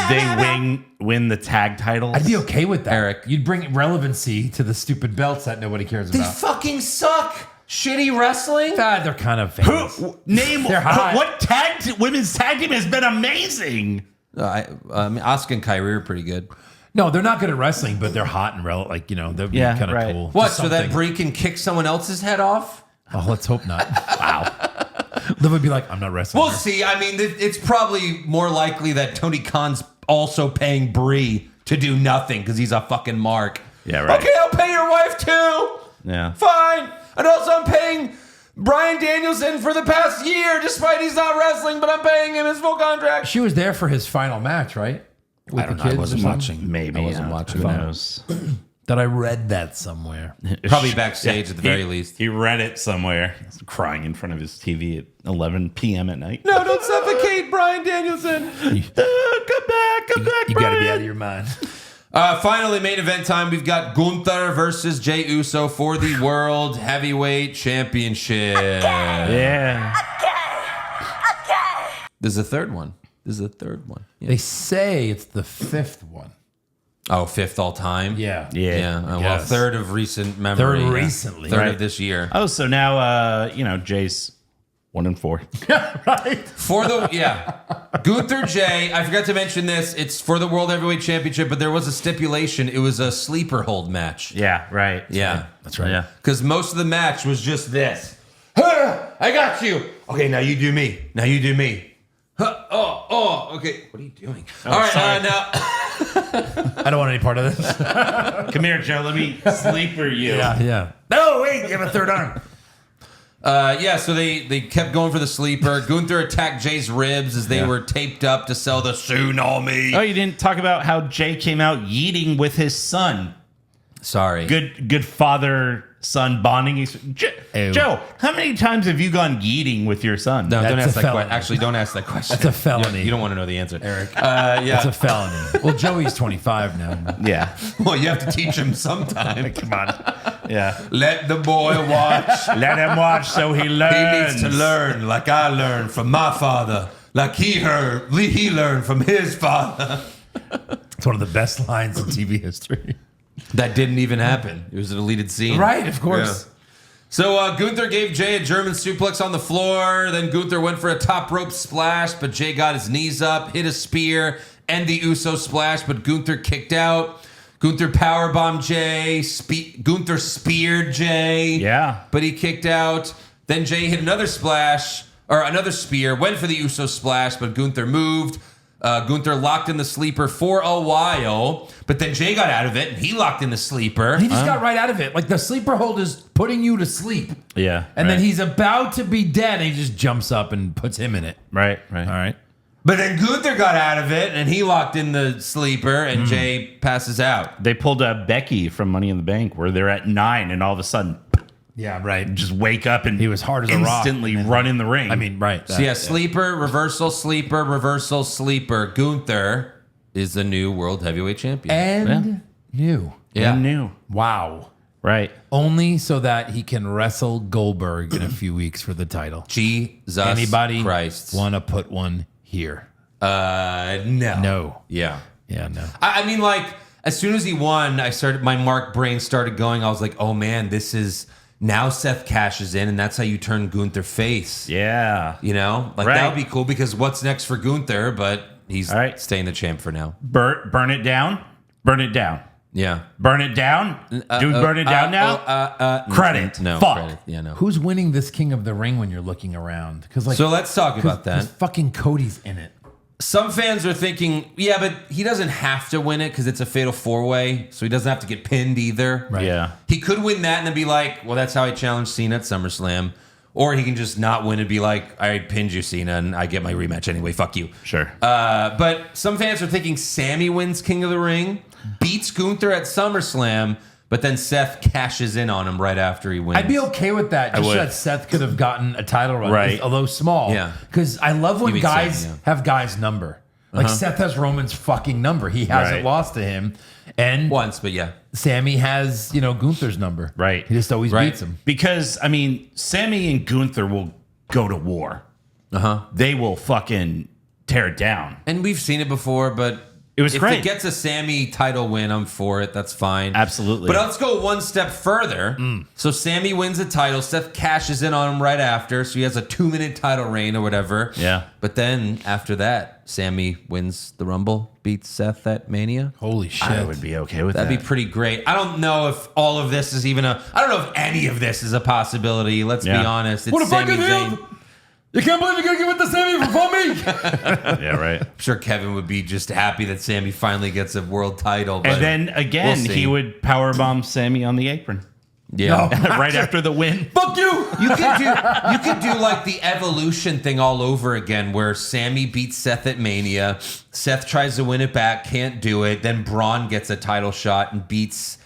they win the tag titles. I'd be okay with that. Eric. You'd bring relevancy to the stupid belts that nobody cares They about. fucking suck. Shitty wrestling. God, they're kind of famous. Name They're hot. what women's tag team has been amazing. Asuka and Kyrie are pretty good. No, they're not good at wrestling, but they're hot and like, they're Yeah, kind of right. cool. What? Just So that something. Brie can kick someone else's head off? Oh, let's hope not. Wow. Liv would be like, I'm not wrestling. We'll her. see. I mean, it's probably more likely that Tony Khan's also paying Brie to do nothing because he's a fucking mark. Yeah, right. Okay, I'll pay your wife too. Yeah. Fine. And also, I'm paying Bryan Danielson for the past year, despite he's not wrestling, but I'm paying him his full contract. She was there for his final match, right? With I don't know. I wasn't or something? watching. Maybe. I wasn't watching. Who knows? That I read that somewhere. Probably backstage at the very least. He read it somewhere. He's crying in front of his TV at 11 p.m. at night. No, don't suffocate Bryan Danielson. Come back, You got to be out of your mind. Finally, main event time. We've got Gunther versus Jey Uso for the World Heavyweight Championship. Yeah. There's a third one. Yeah. They say it's the fifth one. Oh, fifth all time? Yeah. Yeah. Well, Yes. third of recent memory. Third recently. Third Right. of this year. Oh, so now, Jay's 1-4. Right. For the, Gunther Jey, I forgot to mention this. It's for the World Heavyweight Championship, but there was a stipulation. It was a sleeper hold match. Yeah, right. Yeah. That's right. Yeah. Because most of the match was just this. Huh, I got you. Okay, now you do me. Huh, okay. What are you doing? All right, sorry. now. I don't want any part of this. Come here, Joe. Let me sleeper you. Yeah. No, wait. You have a third arm. So they kept going for the sleeper. Gunther attacked Jay's ribs as they were taped up to sell the tsunami. Oh, you didn't talk about how Jay came out yeeting with his son. Sorry. Good father-son bonding. Ew. Joe, how many times have you gone yeeting with your son? No, don't That's ask a that felony. question. Actually, don't ask that question. That's a felony. You don't want to know the answer. Eric. Yeah. It's a felony. Well, Joey's 25 now. Yeah. Well, you have to teach him sometime. Come on. Yeah. Let the boy watch. Let him watch so he He learns. needs to learn like I learned from my father. Like he learned from his father. It's one of the best lines in TV history. That didn't even happen. It was a deleted scene. Right, of course. Yeah. So Gunther gave Jay a German suplex on the floor. Then Gunther went for a top rope splash, but Jay got his knees up, hit a spear, and the Uso splash, but Gunther kicked out. Gunther powerbombed Jay. Gunther speared Jay. Yeah. But he kicked out. Then Jay hit another splash, or another spear, went for the Uso splash, but Gunther moved. Gunther locked in the sleeper for a while, but then Jay got out of it, and he locked in the sleeper. He just got right out of it. Like the sleeper hold is putting you to sleep. Yeah. And then right. he's about to be dead, and he just jumps up and puts him in it. Right. All right. But then Gunther got out of it, and he locked in the sleeper, and Jay passes out. They pulled Becky from Money in the Bank where they're at 9 and all of a sudden Yeah, right. just wake up and He was hard as a rock. instantly run in the ring. I mean, right. So yeah, sleeper, reversal, sleeper, reversal, sleeper. Gunther is the new World Heavyweight Champion. And new. Yeah. Who knew? Wow. Right. Only so that he can wrestle Goldberg in a few weeks for the title. Jesus Anybody Christ. want to put one here? No. No. Yeah. Yeah, no. I mean, like, as soon as he won, my Mark brain started going. I was like, oh man, this is... Now Seth cashes in, and that's how you turn Gunther face. Yeah. You know? Like, Right. that would be cool, because what's next for Gunther? But he's All right. staying the champ for now. Burn it down. Burn it down. Yeah. Burn it down. Do we burn it down now? Credit. No. Fuck. Credit. Yeah, no. Who's winning this King of the Ring when you're looking around? Because like, So let's talk about that. Because fucking Cody's in it. Some fans are thinking, yeah, but he doesn't have to win it because it's a fatal 4-way, so he doesn't have to get pinned either. Right. Yeah. He could win that and then be like, well, that's how I challenged Cena at SummerSlam. Or he can just not win and be like, I pinned you, Cena, and I get my rematch anyway. Fuck you. Sure. But some fans are thinking Sammy wins King of the Ring, beats Gunther at SummerSlam, but then Seth cashes in on him right after he wins. I'd be okay with that. Just so would. that Seth could have gotten a title run, Right. although small. Yeah. Because I love when mean guys Sammy, yeah. have guys' number. Like Seth has Roman's fucking number. He hasn't Right. lost to him. And Once, but yeah. Sammy has, Gunther's number. Right. He just always Right. beats him. Because, I mean, Sammy and Gunther will go to war. They will fucking tear it down. And we've seen it before, but It was if great. it gets a Sammy title win, I'm for it. That's fine. Absolutely. But let's go one step further. So Sammy wins the title. Seth cashes in on him right after. So he has a 2-minute title reign or whatever. Yeah. But then after that, Sammy wins the Rumble, beats Seth at Mania. Holy shit. I would be okay with That'd that. be pretty great. I don't know if all of this is even I don't know if any of this is a possibility. Let's be Yeah. honest. It's What if I Sami get Zayn. healed? You can't believe you're going to give it to Sammy before me? Yeah, right. I'm sure Kevin would be just happy that Sammy finally gets a world title. But And then again, we'll see. he would powerbomb Sammy on the apron Yeah. right after the win. Fuck you. You could do like the evolution thing all over again, where Sammy beats Seth at Mania. Seth tries to win it back, can't do it. Then Braun gets a title shot and beats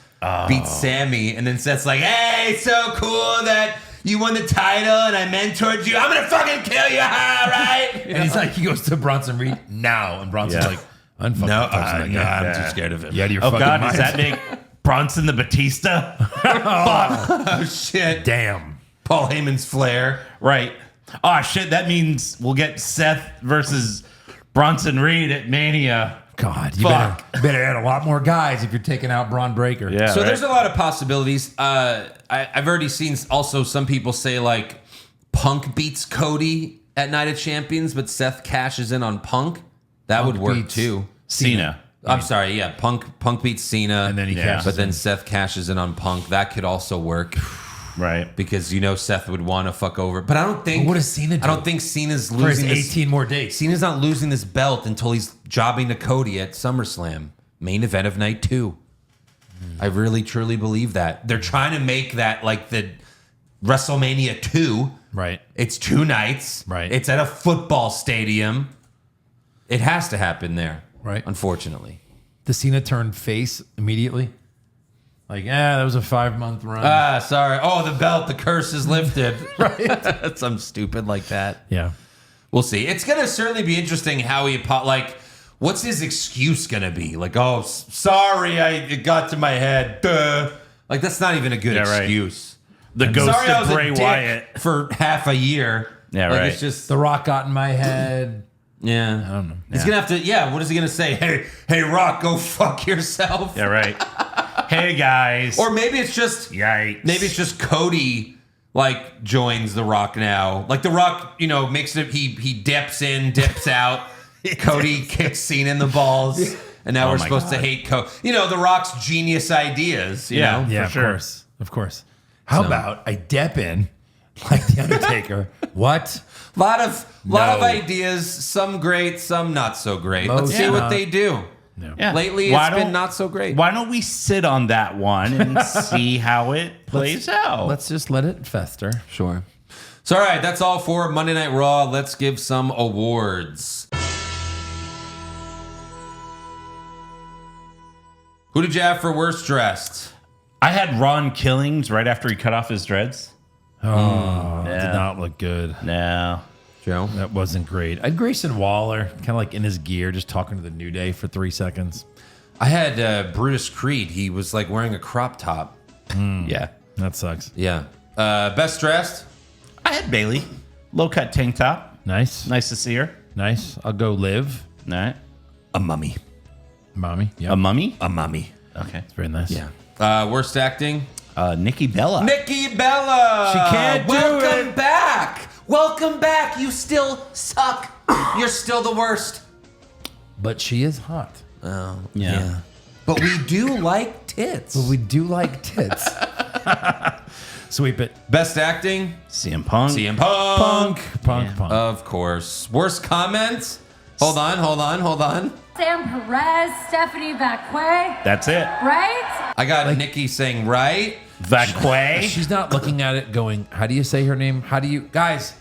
Sammy, and then Seth's like, "Hey, it's so cool that you won the title and I mentored you. I'm gonna fucking kill you, all right?" And he's like, he goes to Bronson Reed now. And Bronson's Yeah. like, unfucking No, touching that no, guy. I'm too scared of him. You out of your Oh, fucking God, mind. does that make Bronson the Batista? Oh shit! Damn. Paul Heyman's flair. Right. Oh, shit, that means we'll get Seth versus Bronson Reed at Mania. God, you Fuck. better add a lot more guys if you're taking out Braun Breaker. Yeah, So right. there's a lot of possibilities. I've already seen also some people say like Punk beats Cody at Night of Champions, but Seth cashes in on Punk. That would work beats too. Cena. I'm sorry, yeah. Punk beats Cena, And then he Yeah. cashes but then in. Seth cashes in on Punk. That could also work Right. because Seth would want to fuck over. But I don't think. But what does Cena do? I don't think Cena's For his losing this. 18 more days. Cena's not losing this belt until he's jobbing to Cody at SummerSlam, main event of night 2. I really truly believe that. They're trying to make that like the WrestleMania 2. Right. It's 2 nights. Right. It's at a football stadium. It has to happen there. Right. Unfortunately. Does Cena turn face immediately? Like, that was a 5-month run. Ah, sorry. Oh, the belt, the curse is lifted. Right. Some stupid like that. yeah. We'll see. It's going to certainly be interesting how he, like, what's his excuse going to be? Like, oh, sorry, it got to my head. Duh. Like, that's not even a good Yeah, right. excuse. The ghost Sorry, I of was Bray a dick Wyatt. for half a year. Yeah, like, right. It's just, The Rock got in my head. yeah. I don't know. He's going to have to, yeah, what is he going to say? Hey, Rock, go fuck yourself. Yeah, right. Hey, guys. Or maybe it's just, Yikes. maybe it's just Cody like joins The Rock now. Like The Rock, makes it. He dips in, dips out. Cody kicks Cena in the balls, and now Oh we're my supposed to God. hate Cody. The Rock's genius ideas. You Yeah. know? Yeah, For of sure. course. Of course. How So- about I dep in like The Undertaker? What? lot of No. ideas. Some great, some not so great. Let's Most see what not. they do. Yeah. Lately, Why it's been don't- not so great. Why don't we sit on that one and see how it plays out? Let's just let it fester. Sure. So, all right, that's all for Monday Night Raw. Let's give some awards. Who did you have for worst dressed? I had Ron Killings right after he cut off his dreads. Oh, Yeah. did not look good. No. Joe? That wasn't great. I had Grayson Waller, kind of like in his gear, just talking to the New Day for 3 seconds. I had Brutus Creed. He was like wearing a crop top. Yeah. That sucks. Yeah. Best dressed? I had Bayley. Low cut tank top. Nice. Nice to see her. Nice. I'll go Liv. All right. A mummy. Mommy. Yeah. A mummy? A mummy. Okay. It's very nice. Yeah. Worst acting? Nikki Bella. Nikki Bella. She can't do Welcome it. back. Welcome back. You still suck. You're still the worst. But she is hot. Oh, Yeah. But we do like tits. But we do like tits. Sweep it. Best acting? CM Punk. CM Punk. Punk. Of course. Worst comments? Hold on. Sam Perez, Stephanie Vacquet, That's it. right? I got Nikki saying right. Vacque. She's not looking at it going, how do you say her name? How do you, guys,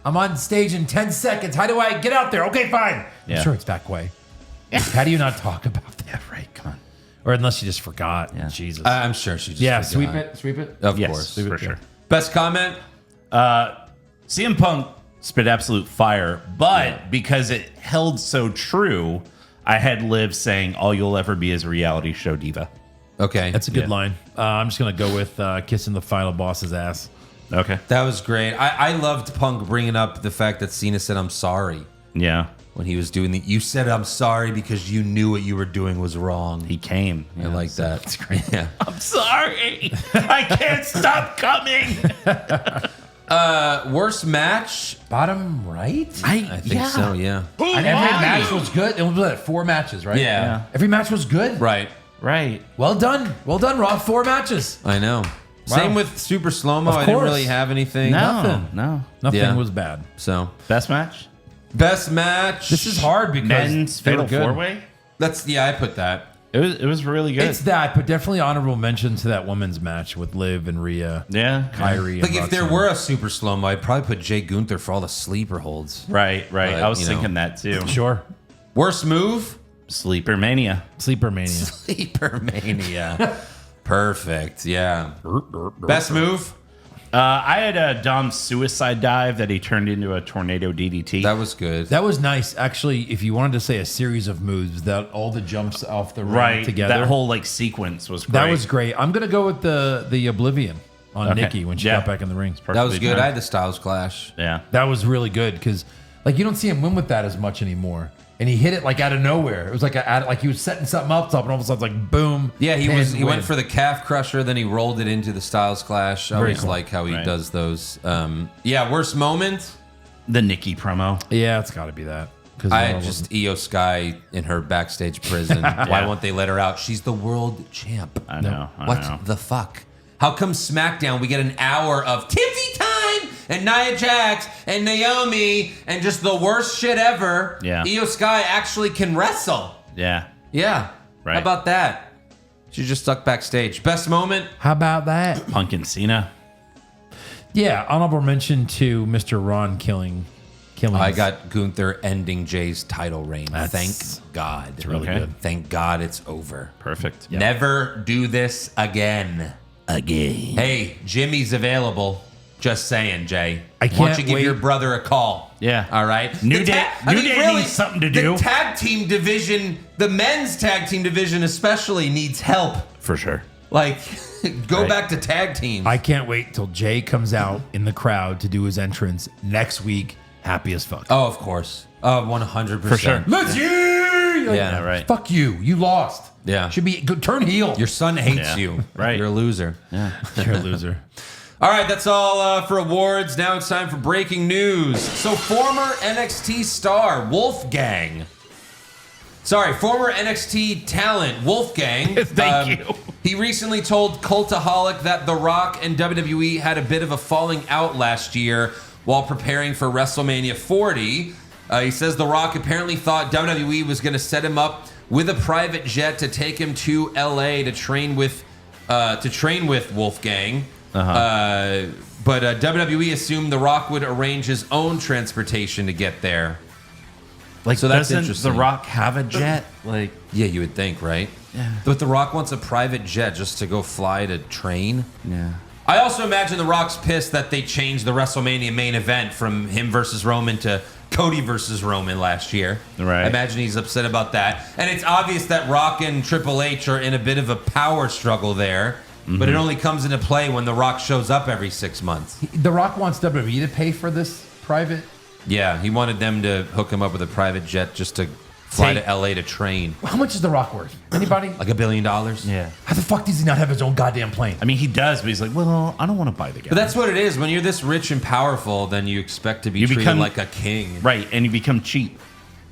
I'm on stage in 10 seconds. How do I get out there? Okay, fine. Yeah. I'm sure it's Vacque. How do you not talk about that? Yeah, right. Come on. Or unless you just forgot. Yeah. Jesus. I'm sure she just yeah, forgot. sweep it. Of Yes, course. for sure. Best comment? CM Punk spit absolute fire, but because it held so true, I had Liv saying, all you'll ever be is a reality show diva. Okay. That's a good line. I'm just going to go with kissing the final boss's ass. Okay. That was great. I loved Punk bringing up the fact that Cena said, I'm sorry. Yeah. When he was doing you said, I'm sorry because you knew what you were doing was wrong. He came. I like that. That's great. Yeah. I'm sorry. I can't stop coming. Worst match? Bottom right? I think so, yeah. And every match was good. It was what, 4 matches, right? Yeah. Every match was good. Right. Right. Well done, Raw. 4 matches. I know. Same with Super Slow-Mo. Of I didn't course. really have anything. Nothing. No. Nothing Yeah. was bad. So, Best match? best match. This is hard because Men's they were Fatal good. 4-Way? I put that. It was really good. It's that, but definitely honorable mention to that women's match with Liv and Rhea, yeah. Kyrie. Like and if there Roxanne. were a Super Slow-Mo, I'd probably put Jay Gunther for all the sleeper holds. Right. But, I was you know. thinking that too. Sure. Worst move? Sleeper Mania. Sleeper Mania. Sleeper Mania. Perfect. Yeah. Best move? I had a Dom suicide dive that he turned into a tornado DDT. That was good. That was nice. Actually, if you wanted to say a series of moves, that all the jumps off the ring right. together. That whole like sequence was great. that was great. I'm gonna go with the Oblivion on Okay. Nikki when she Yeah. got back in the ring. That was perfectly good. fine. I had the Styles Clash. Yeah. That was really good because like you don't see him win with that as much anymore. And he hit it like out of nowhere. It was like he was setting something up, and all of a sudden it's like boom. Yeah, he pin, went win. for the calf crusher, then he rolled it into the Styles Clash. I Very always cool. like how he Right. does those. Worst moment? The Nikki promo. Yeah, it's got to be that. Because I had just Io Sky in her backstage prison. Why won't they let her out? She's the world champ. I know. I What know. the fuck? How come SmackDown we get an hour of Tiffy time and Nia Jax and Naomi and just the worst shit ever? Yeah. Io Sky actually can wrestle. Yeah. Yeah. Right. How about that? She's just stuck backstage. Best moment? How about that? Punk and Cena. Yeah, honorable mention to Mr. Ron killing. I got Gunther ending Jay's title reign. That's- Thank God. It's really good. Thank God it's over. Perfect. Never do this again. Hey, Jimmy's available. Just saying, Jay. I Why don't can't you give wait. your brother a call? Yeah. All right. New The Day- I New mean, Day really, needs something to do. The tag team division, the men's tag team division especially, needs help. For sure. Like, go Right. back to tag teams. I can't wait till Jay comes out in the crowd to do his entrance next week. Happy as fuck. Oh, of course. 100%. For sure. Let's hear! Yeah, right. Fuck you. You lost. Yeah. Should be go, turn heel. Your son hates Yeah. you. Right. You're a loser. You're a loser. All right, that's all for awards. Now it's time for breaking news. So, former NXT star Wolfgang. Sorry, former NXT talent Wolfgang. Thank you. He recently told Cultaholic that The Rock and WWE had a bit of a falling out last year while preparing for WrestleMania 40. He says The Rock apparently thought WWE was going to set him up with a private jet to take him to LA to train with Wolfgang. But WWE assumed The Rock would arrange his own transportation to get there. Like, So that's doesn't interesting. The Rock have a jet? Like, Yeah, you would think, right? Yeah. But The Rock wants a private jet just to go fly to train. yeah. I also imagine The Rock's pissed that they changed the WrestleMania main event from him versus Roman to Cody versus Roman last year. Right. I imagine he's upset about that. And it's obvious that Rock and Triple H are in a bit of a power struggle there. But it only comes into play when The Rock shows up every 6 months. The Rock wants WWE to pay for this private. Yeah, he wanted them to hook him up with a private jet just to fly Take- to LA to train. How much is The Rock worth? Anybody? Like $1 billion? Yeah. How the fuck does he not have his own goddamn plane? I mean, he does, but he's like, well, I don't want to buy the guy. But that's what it is. When you're this rich and powerful, then you expect to be You treated become- like a king. right, and you become cheap.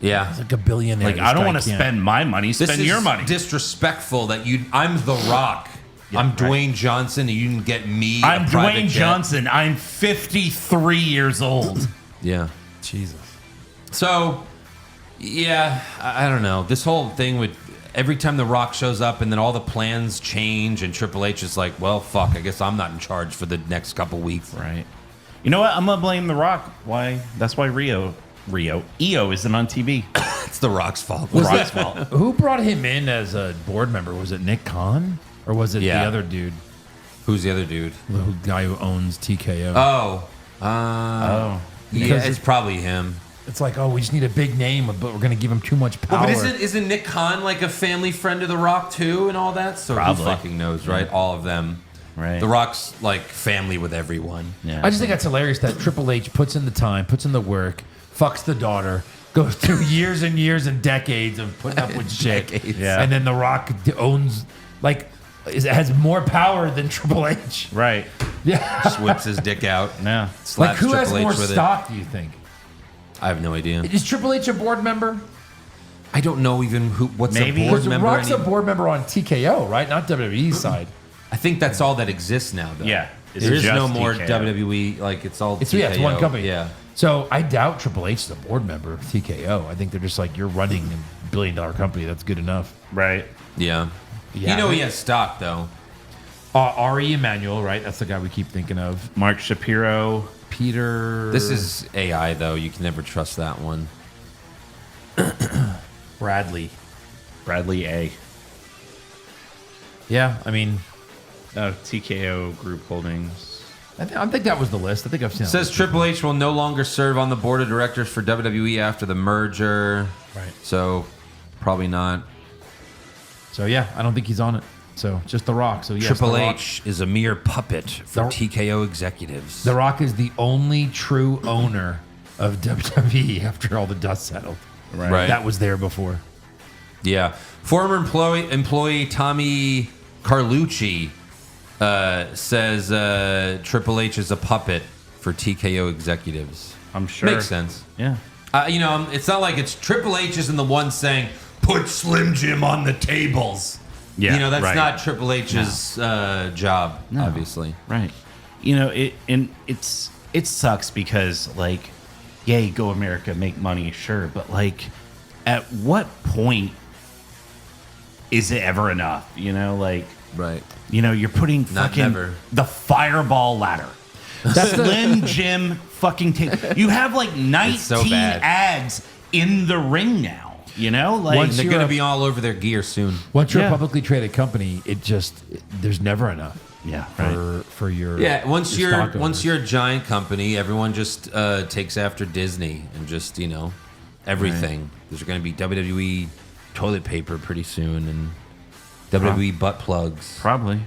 Yeah. It's like a billionaire. Like, This I don't guy want to can't. spend my money. This Spend is your money. disrespectful that I'm The Rock. I'm Dwayne Johnson, and you can get me. I'm a private Dwayne jet. Johnson. I'm 53 years old. Yeah. Jesus. So, yeah, I don't know. This whole thing with every time The Rock shows up and then all the plans change and Triple H is like, well, fuck, I guess I'm not in charge for the next couple weeks. Right. You know what? I'm gonna blame The Rock. Why? That's why EO isn't on TV. It's The Rock's fault. Rock's fault. Who brought him in as a board member? Was it Nick Khan? Or was it the other dude? Who's the other dude? The guy who owns TKO. Yeah, it's probably him. It's like, we just need a big name, but we're going to give him too much power. Well, but isn't Nick Khan like a family friend of The Rock too and all that? So Probably. who fucking knows, right? All of them. Right. The Rock's like family with everyone. Yeah. I just think that's hilarious that Triple H puts in the time, puts in the work, fucks the daughter, goes through years and years and decades of putting up with shit. Yeah. And then The Rock owns, has more power than Triple H. Right. Yeah. Just whips his dick out. Yeah. Slaps Who has Triple H more with stock, do you think? it. I have no idea. Is Triple H a board member? I don't know even what's Maybe. a board Because member. Rock's a board member on TKO, right? Not WWE's side. I think that's all that exists now, though. Yeah. It's There is no just more TKO. WWE. Like it's all. It's TKO. it's one company. Yeah. So I doubt Triple H is a board member of TKO. I think they're just like, you're running a billion-dollar company. That's good enough. Right. Yeah. Yeah. You know he has stock though. Ari Emanuel, right? That's the guy we keep thinking of. Mark Shapiro. Peter. This is AI though. You can never trust that one. Bradley. Bradley A. Yeah, I mean, TKO Group Holdings. I think that was the list. I think I've seen that Says list. Triple H will no longer serve on the board of directors for WWE after the merger. Right. So probably not. So yeah, I don't think he's on it. So just The Rock. So yes, Triple The Rock. H is a mere puppet for The- TKO executives. The Rock is the only true owner of WWE after all the dust settled. Right. That was there before. Yeah. Former employee Tommy Carlucci says Triple H is a puppet for TKO executives. I'm sure. Makes sense. Yeah. It's not like it's Triple H isn't the one saying, put Slim Jim on the tables. Yeah, That's right. not Triple H's job, obviously. Right. It sucks because yay, go America, make money, sure, but at what point is it ever enough? Right. You're putting Not fucking never. the fireball ladder. That's the- Slim Jim fucking you have 19 so bad. ads in the ring now. Once They're you're going to a- be all over their gear soon. Once you're Yeah. a publicly traded company, there's never enough. Yeah, right. For your Once your you're stock owners. a giant company, everyone just takes after Disney and just everything. There's going to be WWE toilet paper pretty soon and WWE butt plugs. Probably.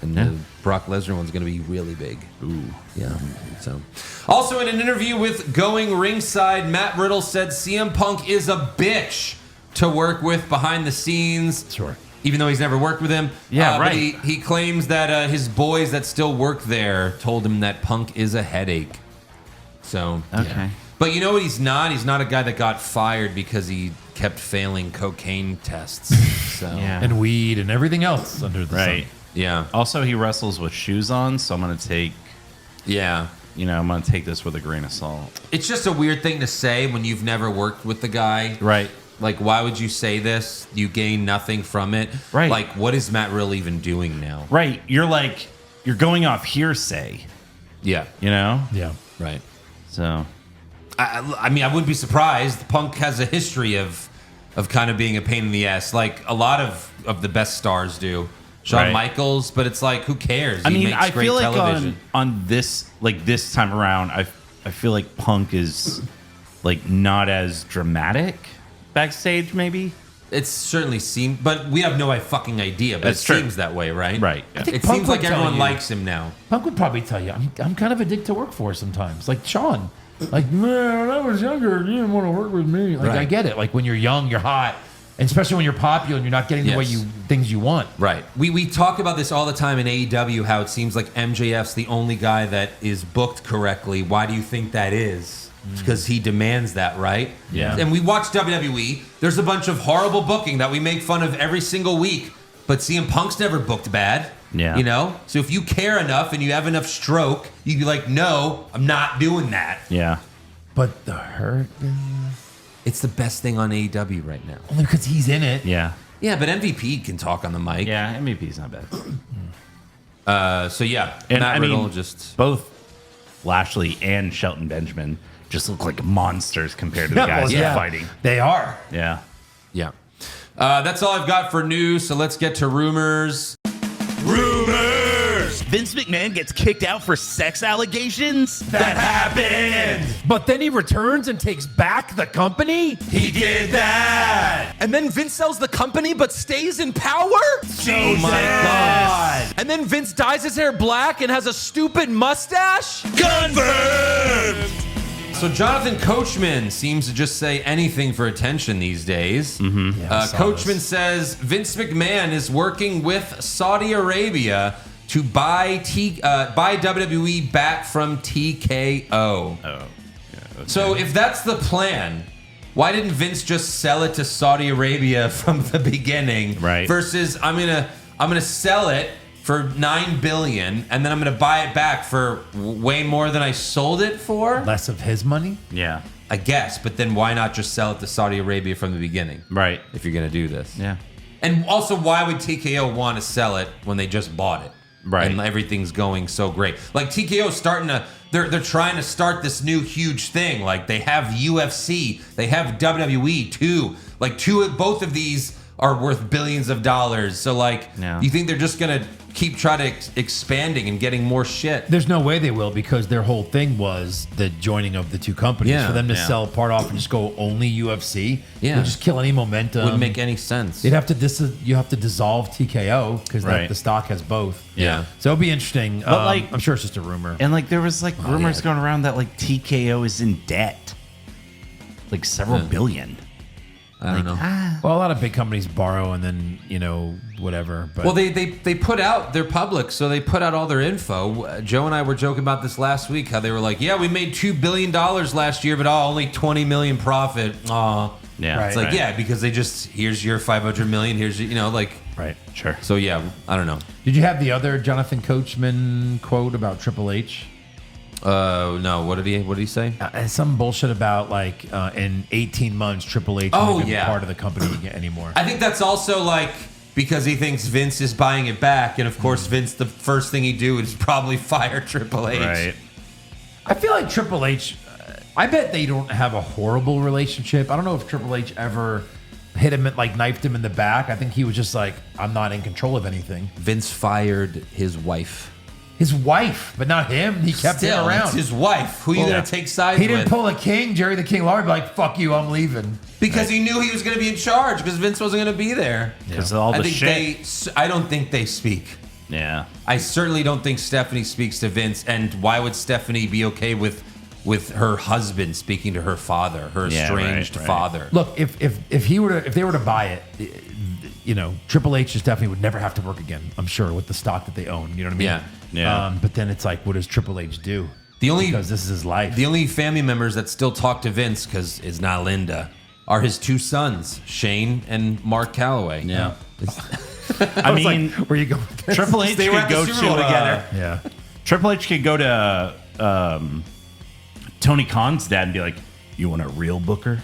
And Yeah. the Brock Lesnar one's going to be really big. Ooh, yeah. So, also in an interview with Going Ringside, Matt Riddle said CM Punk is a bitch to work with behind the scenes. Sure. Even though he's never worked with him. Yeah, But right. he claims that his boys that still work there told him that Punk is a headache. So, Okay. But you know what he's not? He's not a guy that got fired because he kept failing cocaine tests. So, Yeah. and weed and everything else under the Right. sun. yeah. Also, he wrestles with shoes on, so I'm going to take, Yeah. I'm going to take this with a grain of salt. It's just a weird thing to say when you've never worked with the guy. Right. Like, why would you say this? You gain nothing from it. Right. Like, what is Matt Riddle even doing now? Right. You're going off hearsay, Yeah. Yeah. Right. So, I mean, I wouldn't be surprised. Punk has a history of kind of being a pain in the ass, like a lot of the best stars do. Shawn Right. Michaels, but it's like, who cares? I He mean, makes I great feel like television. on this this time around, I feel like Punk is not as dramatic backstage, maybe. It certainly seems, but we have no fucking idea. But That's it true. seems that way, right? Right. Yeah. I think It Punk seems would like tell everyone you- likes him now. Punk would probably tell you, I'm kind of a dick to work for sometimes. Like Sean. Like, man, when I was younger, you didn't want to work with me. Like, Right. I get it. Like, when you're young, you're hot. And especially when you're popular and you're not getting the way Yes. things you want. Right. We talk about this all the time in AEW, how it seems like MJF's the only guy that is booked correctly. Why do you think that is? Because he demands that, right? Yeah. And we watch WWE. There's a bunch of horrible booking that we make fun of every single week, but CM Punk's never booked bad. Yeah. So if you care enough and you have enough stroke, you'd be like, no, I'm not doing that. Yeah. But the Hurt business. It's the best thing on AEW right now. Only because he's in it. Yeah. Yeah, but MVP can talk on the mic. Yeah, MVP's not bad. So yeah, And Matt I mean, Riddle just both Lashley and Shelton Benjamin just look like monsters compared to the guys they're fighting. They are. Yeah. yeah. That's all I've got for news. So let's get to rumors. Vince McMahon gets kicked out for sex allegations? That happened. But then he returns and takes back the company? He did that. And then Vince sells the company but stays in power? Oh my God. And then Vince dyes his hair black and has a stupid mustache? Confirmed. So Jonathan Coachman seems to just say anything for attention these days. Coachman says Vince McMahon is working with Saudi Arabia to buy WWE back from TKO. So if that's the plan, why didn't Vince just sell it to Saudi Arabia from the beginning? Right. Versus I'm gonna sell it for $9 billion and then I'm gonna buy it back for way more than I sold it for. Less of his money? Yeah. I guess, but then why not just sell it to Saudi Arabia from the beginning? Right. If you're gonna do this. Yeah. And also, why would TKO want to sell it when they just bought it? Right. And everything's going so great. Like TKO starting to, they're trying to start this new huge thing. Like they have UFC, they have WWE too. Like both of these are worth billions of dollars. So like, Yeah. you think they're just gonna keep trying to expanding and getting more shit? There's no way they will because their whole thing was the joining of the two companies. Yeah. For them to Yeah. sell part off and just go only UFC, Yeah. would just kill any momentum. Wouldn't make any sense. You'd have to you have to dissolve TKO because Right. the stock has both. Yeah. So it'll be interesting. But, like- I'm sure it's just a rumor. And like there was like rumors yeah. going around that like TKO is in debt. Like several billion. I don't know. Well, a lot of big companies borrow and then whatever. But Well, they put out, they're public, so they put out all their info. Joe and I were joking about this last week, how they were like, yeah, we made $2 billion last year, but only $20 million profit. Aw. Yeah. It's like, yeah, because they just, here's your $500 million, here's your, like, right. Sure. so yeah, I don't know. Did you have the other Jonathan Coachman quote about Triple H? No, what did he say? Some bullshit about like in 18 months Triple H Oh, won't be yeah. part of the company anymore. I think that's also like, because he thinks Vince is buying it back, and of course Vince, the first thing he'd do is probably fire Triple H. Right. I feel like Triple H, I bet they don't have a horrible relationship. I don't know if Triple H ever hit him, like knifed him in the back. I think he was just like, I'm not in control of anything. Vince fired his wife. His wife, but not him. He kept Still, him around. it's his wife. Who you gonna take sides He with? didn't pull a King, Jerry the King Lawler, be like, fuck you, I'm leaving. Because he knew he was going to be in charge because Vince wasn't going to be there. Because of all the shit. I don't think they speak. Yeah. I certainly don't think Stephanie speaks to Vince. And why would Stephanie be okay with her husband speaking to her father, her Yeah, estranged right. father? Look, if they were to buy it, Triple H just definitely would never have to work again. I'm sure with the stock that they own. You know what I mean? Yeah. Yeah. But then it's like, what does Triple H do? Because this is his life. The only family members that still talk to Vince, because it's not Linda, are his two sons, Shane and Mark Calloway. Yeah. I was mean, like, where you going? with this? Triple H They were could at the go Super Bowl to together. Yeah. Triple H could go to Tony Khan's dad and be like, "You want a real booker?"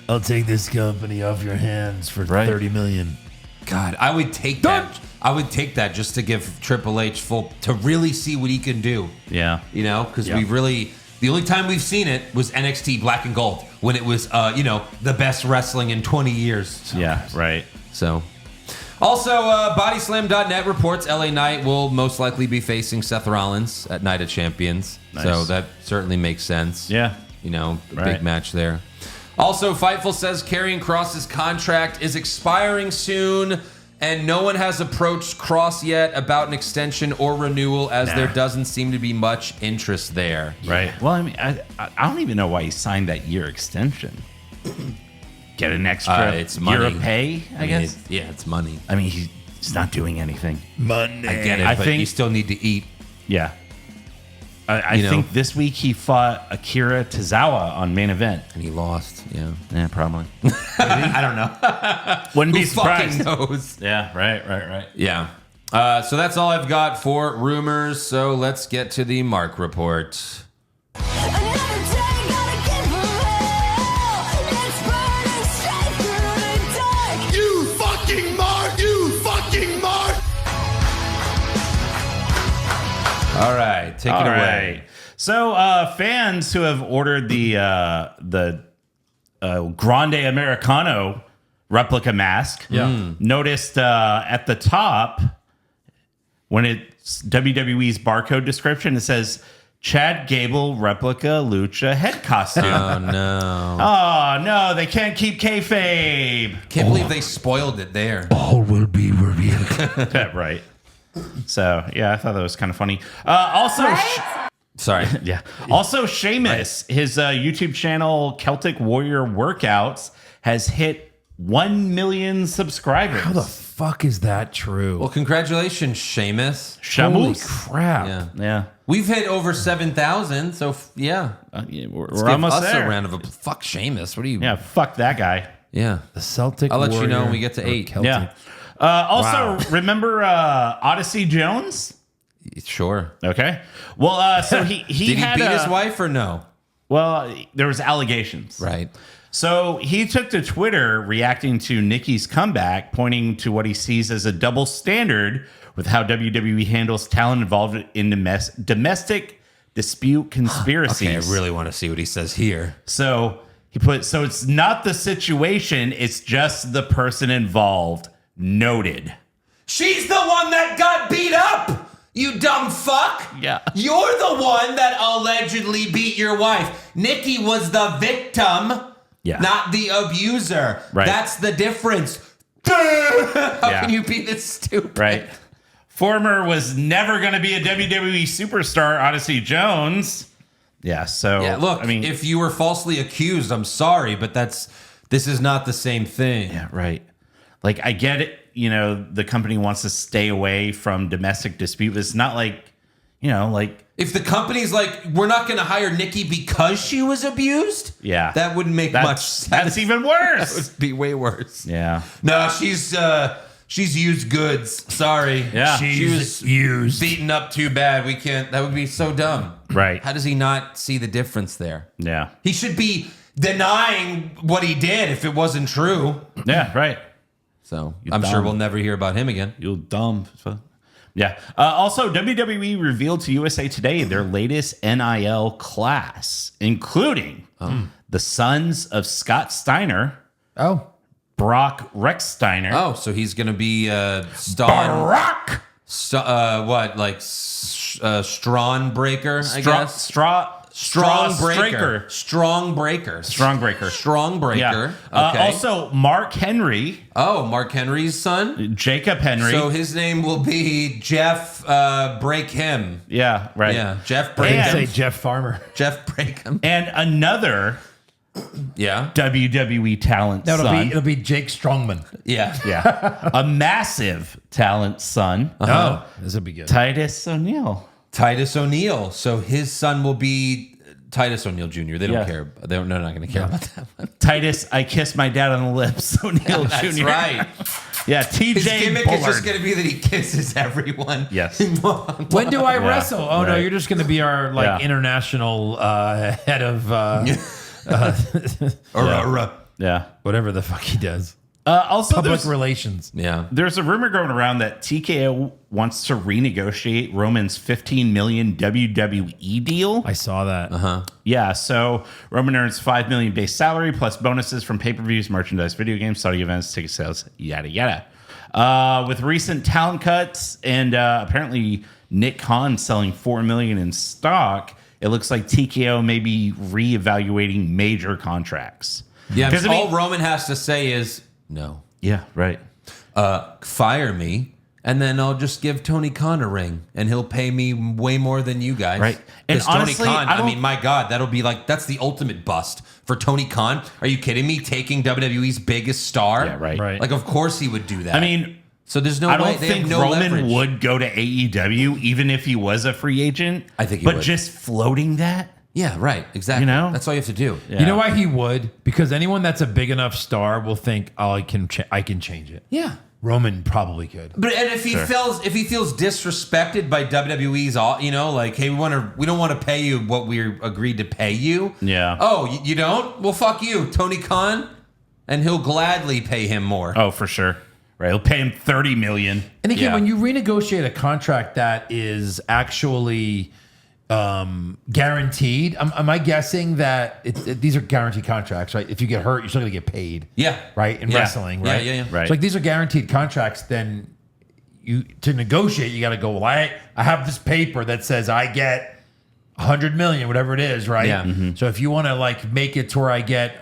I'll take this company off your hands for Right. $30 million. God, I would take that. I would take that just to give Triple H to really see what he can do. Yeah. Because we really, the only time we've seen it was NXT Black and Gold when it was, the best wrestling in 20 years. Yeah. Right. So, also, Bodyslam.net reports LA Knight will most likely be facing Seth Rollins at Night of Champions. Nice. So that certainly makes sense. Yeah. A Right. big match there. Also, Fightful says Karrion Kross's contract is expiring soon, and no one has approached Kross yet about an extension or renewal, as there doesn't seem to be much interest there. Right. Well, I mean, I don't even know why he signed that year extension. Get an extra It's money. year of pay, I guess. It's money. I mean, he's not doing anything. Money. I get it, I but think- you still need to eat. Yeah. I think this week he fought Akira Tozawa on main event. And he lost. Yeah. Yeah, probably. I don't know. Wouldn't be Who fucking surprised. knows? Yeah, right. Yeah. So that's all I've got for rumors. So let's get to the Mark report. Another day, gotta give away. All right, take it away. So, fans who have ordered the Grande Americano replica mask noticed at the top, when it's WWE's barcode description, it says Chad Gable replica lucha head costume. Oh no! Oh no, they can't keep kayfabe. Can't believe they spoiled it there. All will be revealed. Right. So yeah, I thought that was kind of funny. Also, Right? Sorry. yeah. Also, Sheamus, his YouTube channel Celtic Warrior Workouts has hit 1 million subscribers. How the fuck is that true? Well, congratulations, Sheamus. Holy Shamus. crap. Yeah. Yeah. We've hit over 7,000, so yeah. Yeah, we're Let's give almost us there. a round of applause. Fuck Sheamus. What are you? Yeah, fuck that guy. Yeah. The Celtic I'll let you know Warrior when we get to or 8. Celtic. Yeah. Also, remember Odyssey Jones? Sure. Okay. Well, so he Did he had beat his wife or no? Well, there was allegations. Right. So he took to Twitter reacting to Nikki's comeback, pointing to what he sees as a double standard with how WWE handles talent involved in domestic dispute conspiracies. Okay, I really want to see what he says here. So he put, so it's not the situation, it's just the person involved. Noted. She's the one that got beat up! You dumb fuck! Yeah. You're the one that allegedly beat your wife. Nikki was the victim, not the abuser. Right. That's the difference. How can you be this stupid? Right. Former was never going to be a WWE superstar, Odyssey Jones. Yeah, so Yeah, look, I mean, if you were falsely accused, I'm sorry, but this is not the same thing. yeah, right. Like, I get it, you know, the company wants to stay away from domestic dispute, but it's not like, you know, like, If the company's like, we're not going to hire Nikki because she was abused, yeah, that wouldn't make much sense. That's even That worse. would be way worse. Yeah. No, she's used goods. Sorry. Yeah. She was used. beaten up too bad. We can't. That would be so dumb. Right. How does he not see the difference there? Yeah. He should be denying what he did if it wasn't true. Yeah, right. So You I'm sure dumb. we'll never hear about him again. You dumb. Yeah. Also, WWE revealed to USA Today their latest NIL class, including the sons of Scott Steiner, Oh. Brock Rex Steiner. Oh, so he's gonna be star. Brock. Strawn breaker? I guess. Strong breaker. Strong breaker. Strong breaker. Strong breaker. Yeah. Okay. Also, Mark Henry, Mark Henry's son. Jacob Henry. So his name will be Jeff Break Him. yeah, right. Yeah, Jeff I Break didn't And- say Him. Jeff Farmer. Jeff Break Him. And another Yeah. WWE talent No, son. it'll be Jake Strongman. Yeah. Yeah. A massive talent son. Oh, this will be good. Titus O'Neil. Titus O'Neil. So his son will be Titus O'Neil Jr. They don't Yeah. care. They're not going to care about that one. Titus, I kissed my dad on the lips. O'Neil Jr. That's right. Yeah, TJ His gimmick Bullard. is just going to be that he kisses everyone. Yes. When do I wrestle? Oh, no, right. you're just going to be our Yeah. international head of Yeah. whatever the fuck he does. Also, Public there's, relations. Yeah. there's a rumor going around that TKO wants to renegotiate Roman's $15 million WWE deal. I saw that. Yeah, so Roman earns $5 million base salary plus bonuses from pay-per-views, merchandise, video games, Saudi events, ticket sales, yada yada. With recent talent cuts and apparently Nick Khan selling $4 million in stock, it looks like TKO may be reevaluating major contracts. Yeah. 'Cause, I mean- all Roman has to say is no. Yeah, right. Fire me, and then I'll just give Tony Khan a ring, and he'll pay me way more than you guys. Right. And 'Cause Tony honestly, Khan, I I don't- mean, my God, that'll be like, that's the ultimate bust for Tony Khan. Are you kidding me? Taking WWE's biggest star? Yeah, right. Right. Like, of course he would do that. I mean, so there's no I way. don't They think have no Roman leverage. would go to AEW even if he was a free agent. I think he but would. just floating that, Yeah, right. Exactly. You know? That's all you have to do. Yeah. You know why he would? Because anyone that's a big enough star will think, oh, I can change it. Yeah. Roman probably could. But and if he feels disrespected by WWE's, like, hey, we don't want to pay you what we agreed to pay you. Yeah. Oh, you don't? Well, fuck you, Tony Khan, and he'll gladly pay him more. Oh, for sure. Right, he'll pay him $30 million. And again, Yeah. when you renegotiate a contract that is actually guaranteed, am I guessing that these are guaranteed contracts, right? If you get hurt, you're still going to get paid. Yeah. Right? In Yeah. wrestling, Yeah, right? yeah, yeah. Right. So like these are guaranteed contracts, then to negotiate, you got to go, well, I have this paper that says I get 100 million, whatever it is, right? Yeah. So if you want to like make it to where I get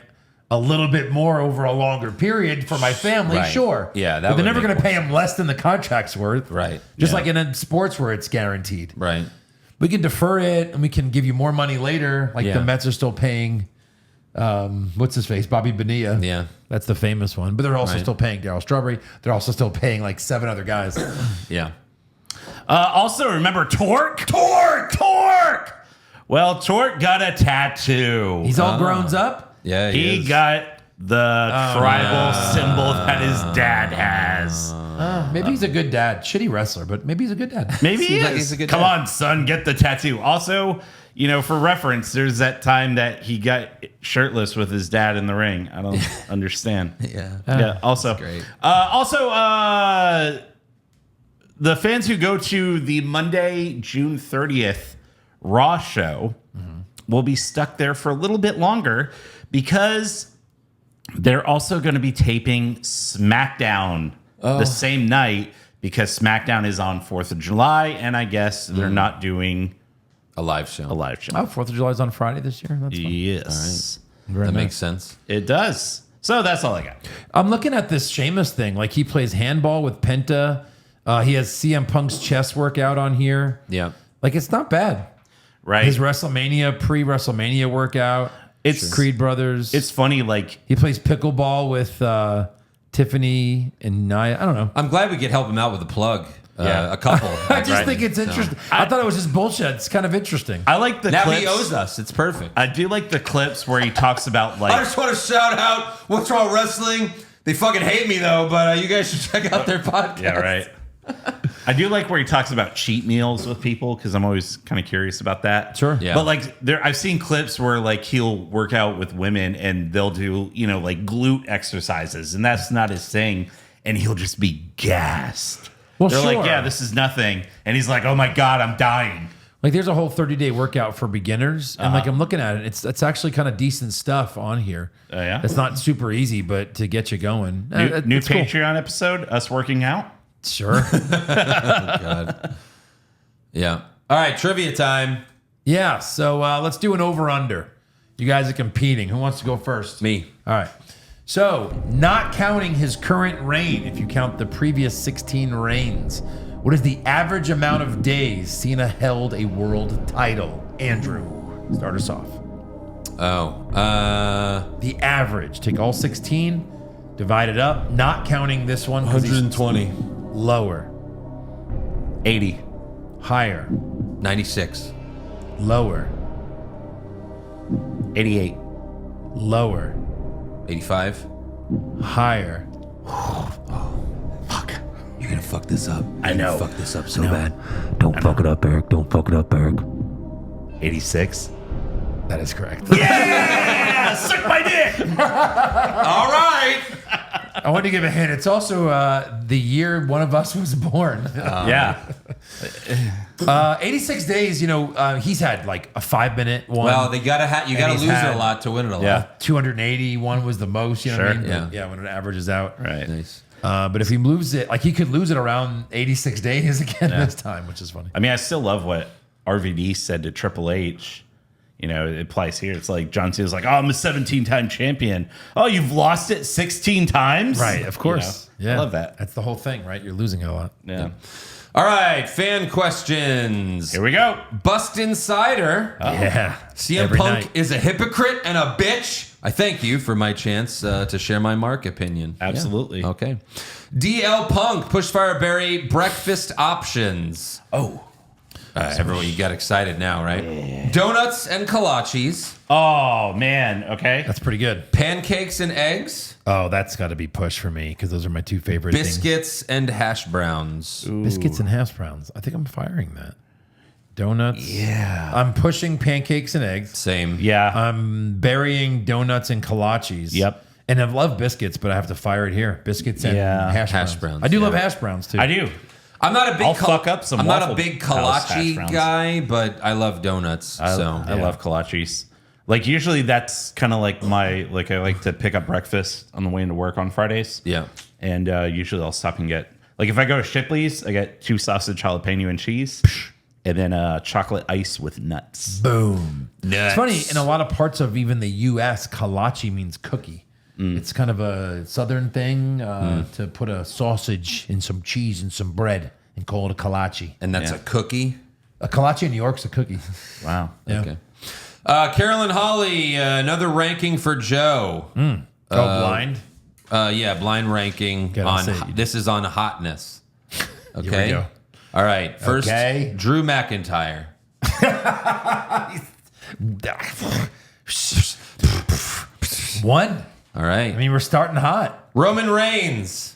a little bit more over a longer period for my family, Right. sure. Yeah, that but they're would never make going to more pay them less than the contract's worth. Right. Just like in sports where it's guaranteed. Right. We can defer it and we can give you more money later. Like Yeah. the Mets are still paying, what's his face? Bobby Bonilla. Yeah. That's the famous one. But they're also Right. still paying Darryl Strawberry. They're also still paying like 7 other guys. Yeah. Also, remember Torque? Torque! Well, Torque got a tattoo. He's all grown up. Yeah. He is. got the tribal symbol that his dad has. Maybe he's a good dad. Shitty wrestler, but maybe he's a good dad. Maybe he Seems is. like he's a good Come dad. on, son, get the tattoo. Also, for reference, there's that time that he got shirtless with his dad in the ring. I don't understand. Yeah. Yeah. Also, great. The fans who go to the Monday, June 30th Raw show will be stuck there for a little bit longer because they're also going to be taping SmackDown the same night because SmackDown is on 4th of July, and I guess they're not doing A live show. a live show. Oh, 4th of July is on Friday this year. That's fun. Yes. That makes sense. It does. So that's all I got. I'm looking at this Sheamus thing. Like he plays handball with Penta. He has CM Punk's chest workout on here. Yeah. Like it's not bad. Right? His WrestleMania, pre-WrestleMania workout. It's Creed Brothers. It's funny, like He plays pickleball with Tiffany and Nia. I don't know. I'm glad we could help him out with a plug. Yeah. A couple. I just Right. think it's interesting. I thought it was just bullshit. It's kind of interesting. I like the Now clips. he owes us. It's perfect. I do like the clips where he talks about I like just want to shout out What's Wrong Wrestling. They fucking hate me though, but you guys should check out their podcast. yeah, right. I do like where he talks about cheat meals with people because I'm always kind of curious about that. Sure. Yeah. But like I've seen clips where like he'll work out with women and they'll do, like glute exercises and that's not his thing. And he'll just be gassed. Well, They're sure. like, yeah, this is nothing. And he's like, oh my God, I'm dying. Like there's a whole 30-day workout for beginners, and like I'm looking at it, it's actually kind of decent stuff on here. Oh, yeah? It's not super easy, but to get you going, New it's cool. Patreon episode, us working out. Sure. God. Yeah. All right, trivia time. Yeah. So let's do an over/under. You guys are competing. Who wants to go first? Me. All right. So, not counting his current reign, if you count the previous 16 reigns, what is the average amount of days Cena held a world title? Andrew, start us off. The average. Take all 16, divide it up, not counting this one. 'cause he's 120. Lower. 80. Higher. 96. Lower. 88. Lower. 85. Higher. You're gonna fuck this up. I know. Fuck this up so bad. Don't fuck it up, Eric. Don't fuck it up, Eric. 86. That is correct. Yeah, suck my dick. All right. I want to give a hint. It's also the year one of us was born. Yeah. 86 days, he's had like a 5-minute one. Well, you gotta he's lose it had- a lot to win it a lot. Yeah. 281 was the most, you know what I Sure. mean? Yeah. But yeah, when it averages out. Right. Nice. But if he moves it, like he could lose it around 86 days again this time, which is funny. I mean, I still love what RVD said to Triple H. It applies here. It's like John Cena's like, oh, I'm a 17-time champion. Oh, you've lost it 16 times? Right, of course. I love that. That's the whole thing, right? You're losing it a lot. Yeah. All right, fan questions. Here we go. Bust Insider. Yeah. CM Every Punk night. is a hypocrite and a bitch. I thank you for my chance to share my Mark opinion. Absolutely. Yeah. Okay. DL Punk, Pushfire Berry, breakfast options. Oh. Everyone, you got excited now, right? Donuts and kolaches, Oh, man. Okay. That's pretty good. pancakes and eggs, Oh, that's got to be push for me because those are my two favorite things. biscuits and hash browns. Biscuits and hash browns. I think I'm firing that. Donuts. Yeah. I'm pushing pancakes and eggs. Same. Yeah. I'm burying donuts and kolaches. Yep. And I love biscuits, but I have to fire it here. Biscuits and hash browns. I do love hash browns too. I do. I'm not a big fuck up some I'm not a Waffle big House hash kolache browns. guy, but I love donuts. I love kolaches. Like usually that's kind of like I like to pick up breakfast on the way into work on Fridays. Yeah. And usually I'll stop and get, like if I go to Shipley's, I get 2 sausage, jalapeno, and cheese. And then chocolate ice with nuts. Boom. Nuts. It's funny, in a lot of parts of even the U.S., kolache means cookie. It's kind of a southern thing to put a sausage and some cheese and some bread and call it a kolache. And that's a cookie? A kolache in New York's a cookie. Wow. Yeah. Okay. Carolyn Holly, another ranking for Joe. Blind. Blind ranking this is on hotness. Okay. Here we go. All right. First, Okay. Drew McIntyre. One. All right. I mean, we're starting hot. Roman Reigns.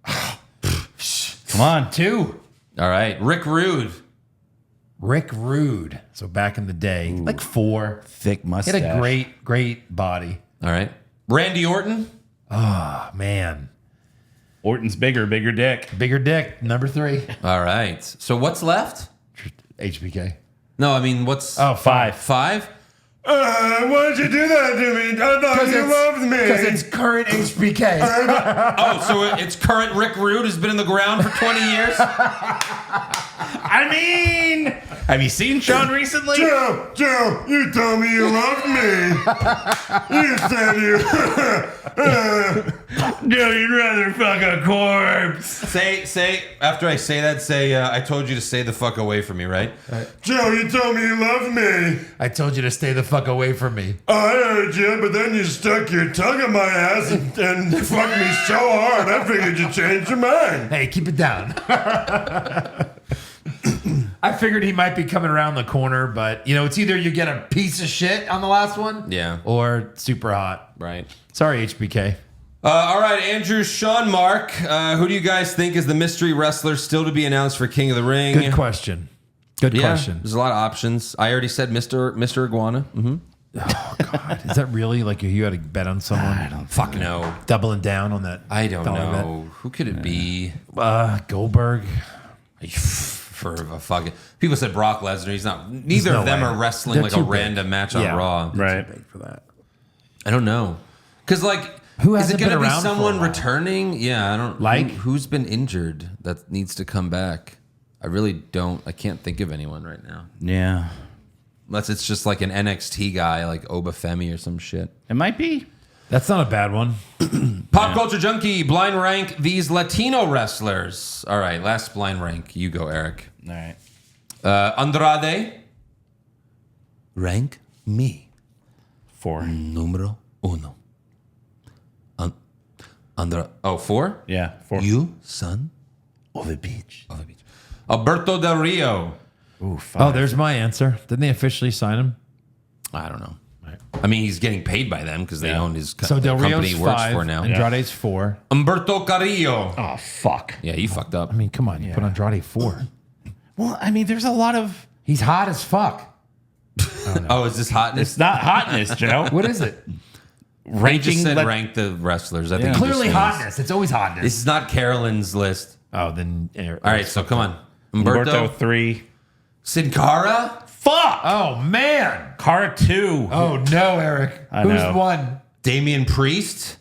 Come on. 2. All right. Rick Rude. Rick Rude. So back in the day, like 4. Thick He mustache. had a great body. All right. Randy Orton. Oh, man. Orton's bigger dick. Bigger dick, number 3. All right. So what's left? HBK. No, I mean, what's... Oh, 5. 5? Why'd you do that to me? I thought you loved me. Because it's current HBK. Oh, so it's current Rick Rude has been in the ground for 20 years? I mean, have you seen Sean recently? Joe, you told me you loved me. You said Joe, you'd rather fuck a corpse. Say, after I say that, say, I told you to stay the fuck away from me, right? Joe, you told me you loved me. I told you to stay the fuck away from me. I heard you, but then you stuck your tongue in my ass and fucked me so hard, I figured you changed your mind. Hey, keep it down. I figured he might be coming around the corner, but it's either you get a piece of shit on the last one, Yeah. or super hot. Right. Sorry, HBK. All right, Andrew, Sean, Mark, who do you guys think is the mystery wrestler still to be announced for King of the Ring? Good question. Good question. There's a lot of options. I already said Mr. Iguana. Mm-hmm. Oh God, is that really like you had to bet on someone? I don't fuck no. Doubling down on that. I don't know. Who could it be? Goldberg. For a fucking people said Brock Lesnar. He's not. Neither no of them way. are wrestling They're like too a big. random match on Yeah. Raw. Right. Big for that. I don't know. Because Who is it hasn't going to been be around for a someone while? returning? Yeah, I don't. Like? Who's been injured that needs to come back? I really don't. I can't think of anyone right now. Yeah. Unless it's just like an NXT guy, like Obafemi or some shit. It might be. That's not a bad one. Pop Culture Junkie, blind rank these Latino wrestlers. All right, last blind rank. You go, Eric. All right. Andrade. Rank me. 4. Número uno. Andrade. Oh, 4? Yeah, 4. You, son of a bitch. of a beach. Alberto Del Rio. Ooh, 5. Oh, there's my answer. Didn't they officially sign him? I don't know. I mean, he's getting paid by them because they own his So Del company Rio's he works 5. for now. Andrade's 4. Umberto Carrillo. Oh, fuck. Yeah, he fucked up. I mean, come on. You put Andrade 4. Well, I mean, there's a lot of... He's hot as fuck. Oh, is this hotness? It's not hotness, Joe. What is it? Rank just said let- rank the wrestlers. I think he Clearly just means- hotness. It's always hotness. This is not Carolyn's list. Oh, then. All right, so come on. Umberto Umberto. 3. Sin Cara. Fuck! Oh, man. Cara 2. Oh, no, Eric. I Who's know. one? Damian Priest.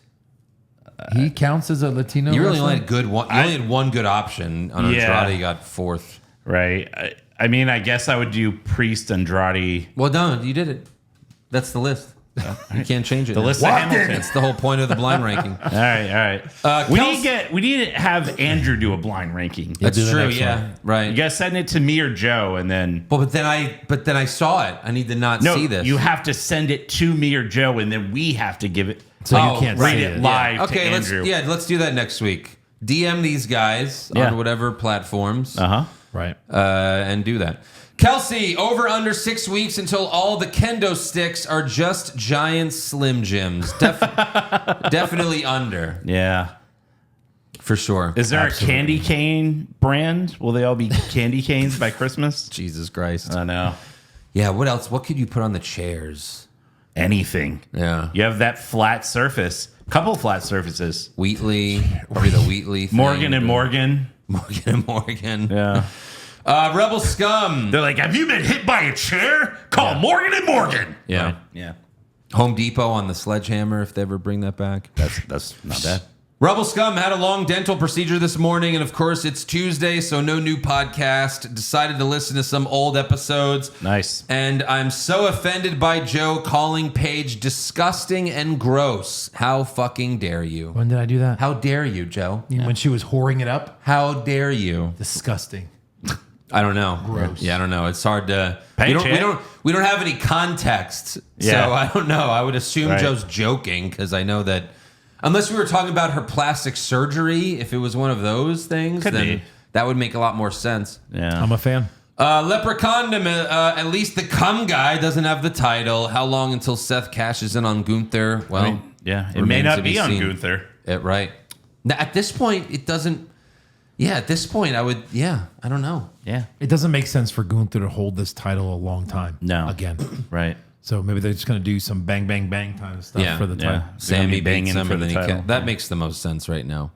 He counts as a Latino You really wrestler? only had good one. You only had one good option. On Yeah. Andrade, you got 4th. Right. I mean, I guess I would do Priest, Andrade. Well, no, you did it. That's the list. You can't change it. The now. list of Hamilton. That's the whole point of the blind ranking. All right. We need to have Andrew do a blind ranking. That's do the true. next Yeah, one. right. You guys send it to me or Joe, and then But then I saw it. I need to not see this. you have to send it to me or Joe, and then we have to give it. So you can't read see it it. live. Yeah. to Okay, Andrew. let's do that next week. DM these guys Yeah. on whatever platforms, Right. and do that. Kelsey, over under 6 weeks until all the kendo sticks are just giant Slim Jims. Definitely under, Yeah. for sure. Is there a candy cane brand? Will they all be candy canes by Christmas? Jesus Christ. I know. Yeah. What else? What could you put on the chairs? anything. Yeah. You have that flat surface. Couple flat surfaces. Wheatley, probably the Wheatley thing. Morgan and Morgan. Morgan and Morgan. Yeah. Rebel Scum. They're like, have you been hit by a chair? Call Morgan and Morgan. Yeah. Right. Yeah. Home Depot on the sledgehammer, if they ever bring that back. That's not bad. Rebel Scum had a long dental procedure this morning, and of course it's Tuesday, so no new podcast. Decided to listen to some old episodes. Nice. And I'm so offended by Joe calling Paige disgusting and gross. How fucking dare you? When did I do that? How dare you, Joe? When she was whoring it up? How dare you? Disgusting. I don't know. Gross. Yeah, I don't know. It's hard to. Paige, We don't have any context, Yeah. so I don't know. I would assume Right. Joe's joking because I know that unless we were talking about her plastic surgery, if it was one of those things, Could then be. that would make a lot more sense. Yeah. I'm a fan. Leprechaun, at least the cum guy doesn't have the title. How long until Seth cashes in on Gunther? Well, yeah. It may remains not to be on seen. Gunther. Right. Now, at this point, it doesn't. Yeah, at this point, I would. Yeah, I don't know. Yeah. It doesn't make sense for Gunther to hold this title a long time. No. Again. Right. So maybe they're just going to do some bang, bang, bang kind of stuff Yeah. for the title. Yeah. Sammy banging beats him, for and the then he title. can. That makes the most sense right now.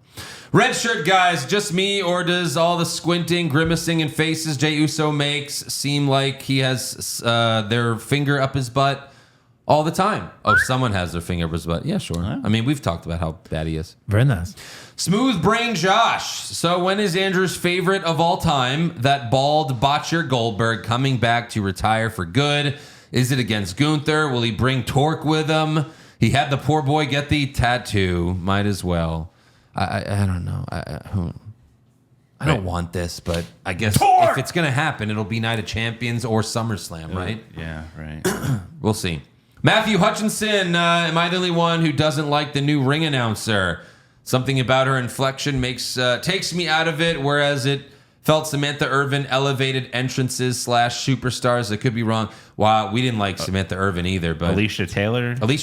Red shirt guys, just me, or does all the squinting, grimacing, and faces Jey Uso makes seem like he has their finger up his butt all the time? Oh, someone has their finger up his butt. Yeah, sure. I mean, we've talked about how bad he is. Very nice. Smooth Brain Josh. So when is Andrew's favorite of all time, that bald botcher Goldberg, coming back to retire for good? Is it against Gunther? Will he bring Torque with him? He had the poor boy get the tattoo. Might as well. I don't know. I don't want this, but I guess if it's going to happen, it'll be Night of Champions or SummerSlam, right? Yeah, right. We'll see. Matthew Hutchinson, am I the only one who doesn't like the new ring announcer? Something about her inflection takes me out of it, whereas it felt Samantha Irvin elevated entrances / superstars. I could be wrong. Wow, we didn't like Samantha Irvin either, but Alicia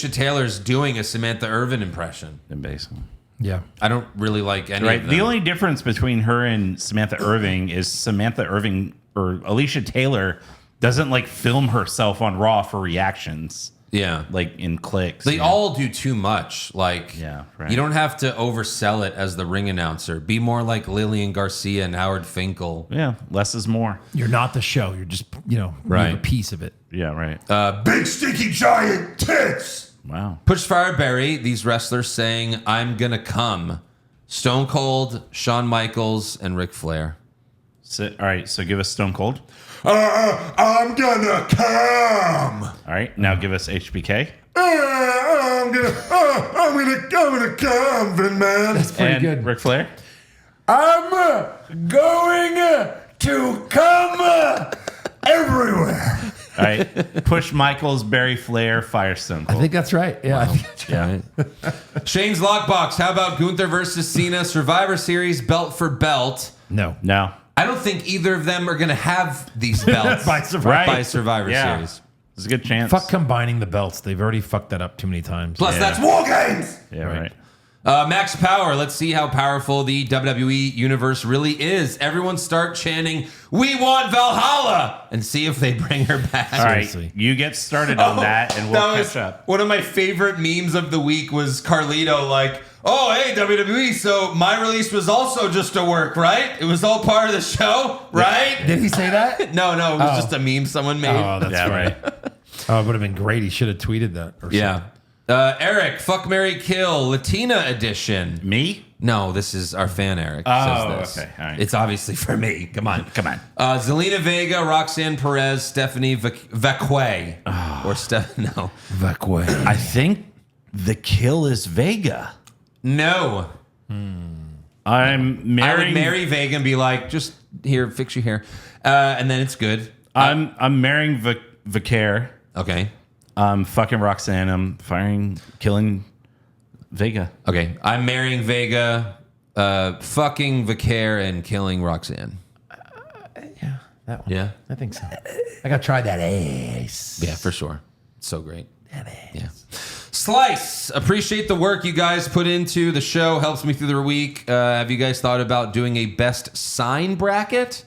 Taylor's doing a Samantha Irvin impression. Basically. Yeah. I don't really like any Right. of them. The only difference between her and Samantha Irving is Samantha Irving or Alicia Taylor doesn't like film herself on Raw for reactions. Yeah. Like in clicks. They all do too much. Like, Yeah, right. you don't have to oversell it as the ring announcer. Be more like Lillian Garcia and Howard Finkel. Yeah, less is more. You're not the show. You're just, Right. a piece of it. Yeah, right. Big sticky giant tits. Wow. Push Fireberry, these wrestlers saying, I'm gonna come. Stone Cold, Shawn Michaels, and Ric Flair. All right, so give us Stone Cold. I'm gonna come. All right, now give us HBK. I'm gonna come, Vin Man. Pretty and good. Ric Flair. I'm going to come everywhere. All right, Push Michaels, Barry Flair, Firestone I Cold. think that's right. Yeah. Yeah. Shane's Lockbox, how about Gunther versus Cena, Survivor Series, belt for belt? No. No. I don't think either of them are gonna have these belts By Survivor. by Survivor Yeah. Series. There's a good chance. Fuck combining the belts. They've already fucked that up too many times. Plus, Yeah. that's War Games. Yeah, right. Max Power, let's see how powerful the WWE universe really is. Everyone start chanting, "We want Valhalla," and see if they bring her back. All right, Seriously. you get started on that, and we'll That catch was up. one of my favorite memes of the week was Carlito like, "Oh, hey, WWE, so my release was also just a work, right? It was all part of the show, right?" Did he say that? No, it was just a meme someone made. Oh, that's Yeah, right. Oh, it would have been great. He should have tweeted that. Or Yeah. Eric, Fuck, Marry, Kill, Latina edition. Me? No, this is our fan Eric. Oh, says this. okay, all right. It's obviously for me. Come on. Come on. Zelina Vega, Roxanne Perez, Stephanie Vacque. Or no. something. I think the kill is Vega. No. I'm I would marrying. marry Vega and be like, just here, fix your hair. And then it's good. I'm marrying Vicaire. Okay. I'm fucking Roxanne. I'm killing Vega. Okay. I'm marrying Vega, fucking Vicaire, and killing Roxanne. Yeah, that one. Yeah. I think so. I got to try that ace. Yeah, for sure. So great. Yeah. Slice. Appreciate the work you guys put into the show. Helps me through the week. Have you guys thought about doing a best sign bracket?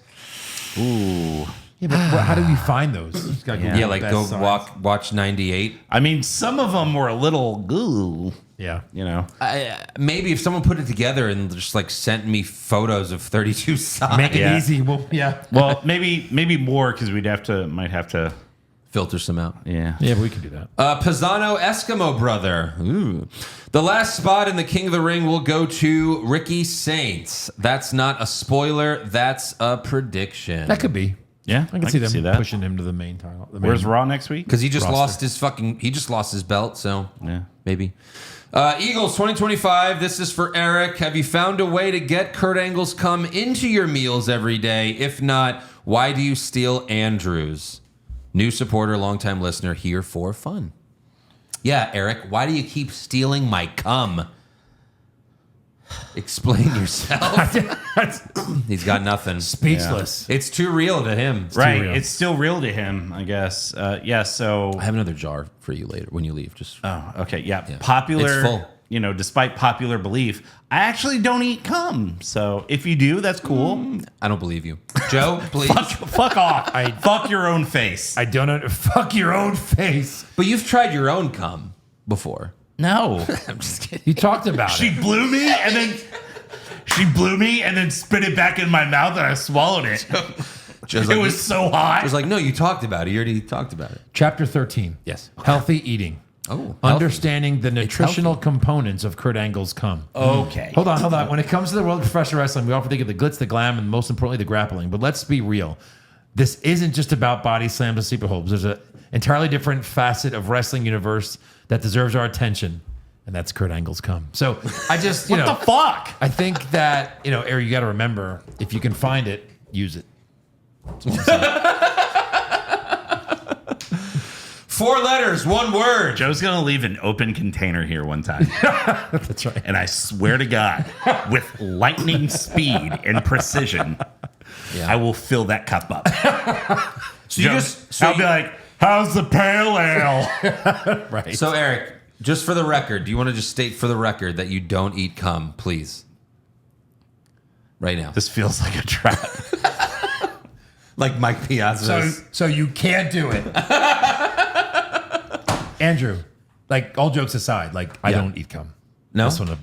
Ooh. Yeah, but how do we find those? Just gotta Google Yeah, like best go signs. watch 98. I mean, some of them were a little goo. Yeah. You know, Maybe if someone put it together and just like sent me photos of 32 sides. Make it Yeah. easy. Well, yeah. well, maybe more because might have to. Filter some out. Yeah. Yeah, but we can do that. Pisano Eskimo brother. Ooh. The last spot in the King of the Ring will go to Ricky Saints. That's not a spoiler. That's a prediction. That could be. Yeah, I can see them pushing him to the main title. Where's Raw next week? Because he just roster. lost his belt. So Yeah. maybe. Eagles 2025. This is for Eric. Have you found a way to get Kurt Angle's cum into your meals every day? If not, why do you steal Andrew's? New supporter, longtime listener, here for fun. Yeah, Eric, why do you keep stealing my cum? Explain yourself. He's got nothing. Speechless. It's too real to him. Right. real. It's still real to him, I guess. Yeah. So. I have another jar for you later when you leave. Just Oh, okay. Yeah. Yeah. Popular. It's full. You know, despite popular belief, I actually don't eat cum. So if you do, that's cool. I don't believe you, Joe. Please. Fuck off. Fuck your own face. I don't know. Fuck your own face. But you've tried your own cum before. No. I'm just kidding. You talked about She it. blew me and then spit it back in my mouth and I swallowed it. Joe's It like, was so hot. I was like, no, you talked about it. You already talked about it. Chapter 13. Yes. Healthy eating. Oh, Understanding the nutritional components of Kurt Angle's cum. Okay. Hold on. When it comes to the world of professional wrestling, we often think of the glitz, the glam, and most importantly, the grappling. But let's be real. This isn't just about body slams and sleeper holds. There's an entirely different facet of wrestling universe that deserves our attention, and that's Kurt Angle's cum. So I just, What the fuck? I think that, Eric, you got to remember, if you can find it, use it. 4 letters, 1 word. Joe's going to leave an open container here one time. That's right. And I swear to God, with lightning speed and precision, I will fill that cup up. So you Joe, just so I'll be like, how's the pale ale? Right. So Eric, just for the record, do you want to just state for the record that you don't eat cum, please? Right now. This feels like a trap. Like Mike Piazza's. So you can't do it. Andrew, like all jokes aside, like I Yeah. don't eat cum. No? This one,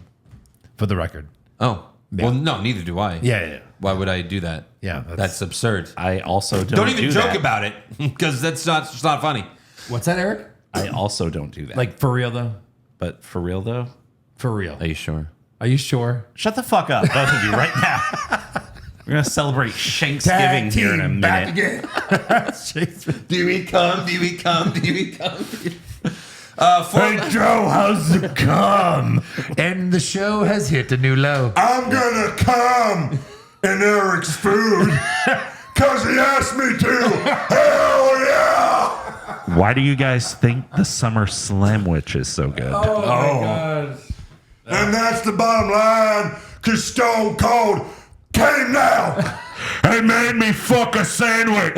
for the record. Oh. Well, no, neither do I. Yeah. Why would I do that? Yeah, That's absurd. I also Don't even joke that. about it because that's not it's not funny. What's that, Eric? I also don't do that. Like for real though? but for real though, For real. Are you sure? Are you sure? shut the fuck up, both of you, right now. We're gonna celebrate Thanksgiving here in a minute. again. Do you eat cum? Do you eat cum? Do you eat cum? Hey, Joe, how's the cum? And the show has hit a new low. I'm gonna come in Eric's food because he asked me to. Hell yeah! Why do you guys think the summer slamwich is so good? And that's the bottom line, because Stone Cold came now and made me fuck a sandwich.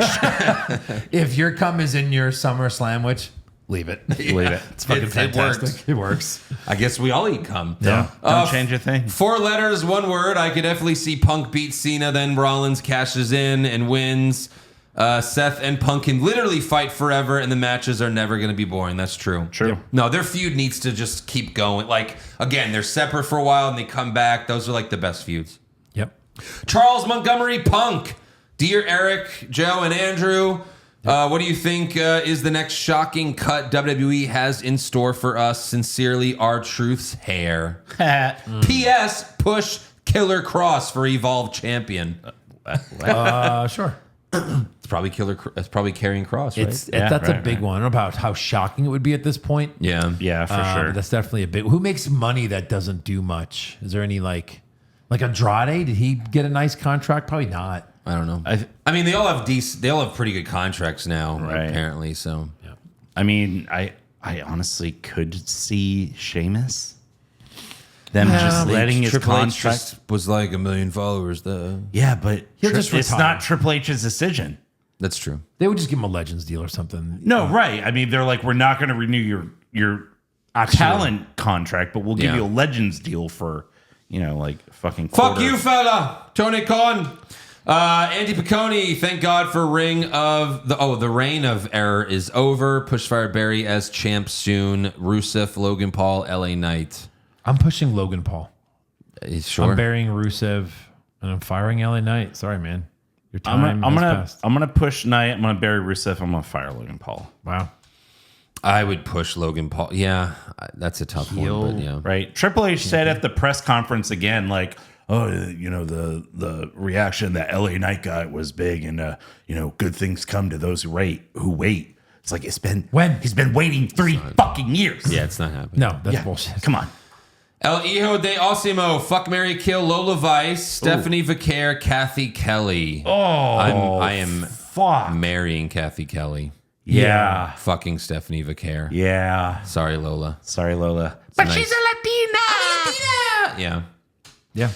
If your cum is in your summer sandwich, leave it. Leave it. It's fucking fantastic. It works. I guess we all eat cum. Yeah. Don't change a thing. 4 letters, 1 word. I could definitely see Punk beat Cena, then Rollins cashes in and wins. Seth and Punk can literally fight forever, and the matches are never going to be boring. That's true. True. No, their feud needs to just keep going. Like, again, they're separate for a while, and they come back. Those are like the best feuds. Yep. Charles Montgomery Punk. Dear Eric, Joe, and Andrew, what do you think is the next shocking cut WWE has in store for us? Sincerely, R-Truth's hair. P.S. Push Killer Cross for Evolve Champion. Sure. It's probably It's probably Karrion Cross, right? That's a big one. I don't know about how shocking it would be at this point. Yeah. Yeah, for But sure. that's definitely a big. Who makes money that doesn't do much? Is there any like Andrade? Did he get a nice contract? Probably not. I don't know. I mean, they all have pretty good contracts now, Right. apparently. So I mean, I honestly could see Sheamus. Them just letting his Triple H contract. just was like 1 million followers. Yeah, but He'll just it's retire. not Triple H's decision. That's true. They would just give him a Legends deal or something. No, right. I mean, they're like, we're not going to renew your talent contract, but we'll give Yeah. you a Legends deal for, like fucking Fuck quarter. you, fella. Tony Khan. Andy Piccone, thank God for the reign of error is over. Pushfire Barry as champ soon. Rusev, Logan Paul, LA Knight. I'm pushing Logan Paul. Sure. I'm burying Rusev, and I'm firing LA Knight. Sorry, man. Your time I'm has gonna passed. I'm gonna push Knight. I'm gonna bury Rusev. I'm gonna fire Logan Paul. Wow. I would push Logan Paul. Yeah, that's a tough one. But yeah. Right. Triple H said at the press conference again, like, oh, the reaction that LA Knight got was big, and good things come to those who wait. It's like he's been waiting 3 fucking years. Yeah, it's not happening. No, that's bullshit. Come on. El Hijo de Osimo, fuck, marry, kill, Lola Vice, Stephanie Vicaire, Kathy Kelly. I am marrying Kathy Kelly. Yeah. Fucking Stephanie Vicaire. Yeah. Sorry, Lola. But she's a Latina. Yeah. Yeah.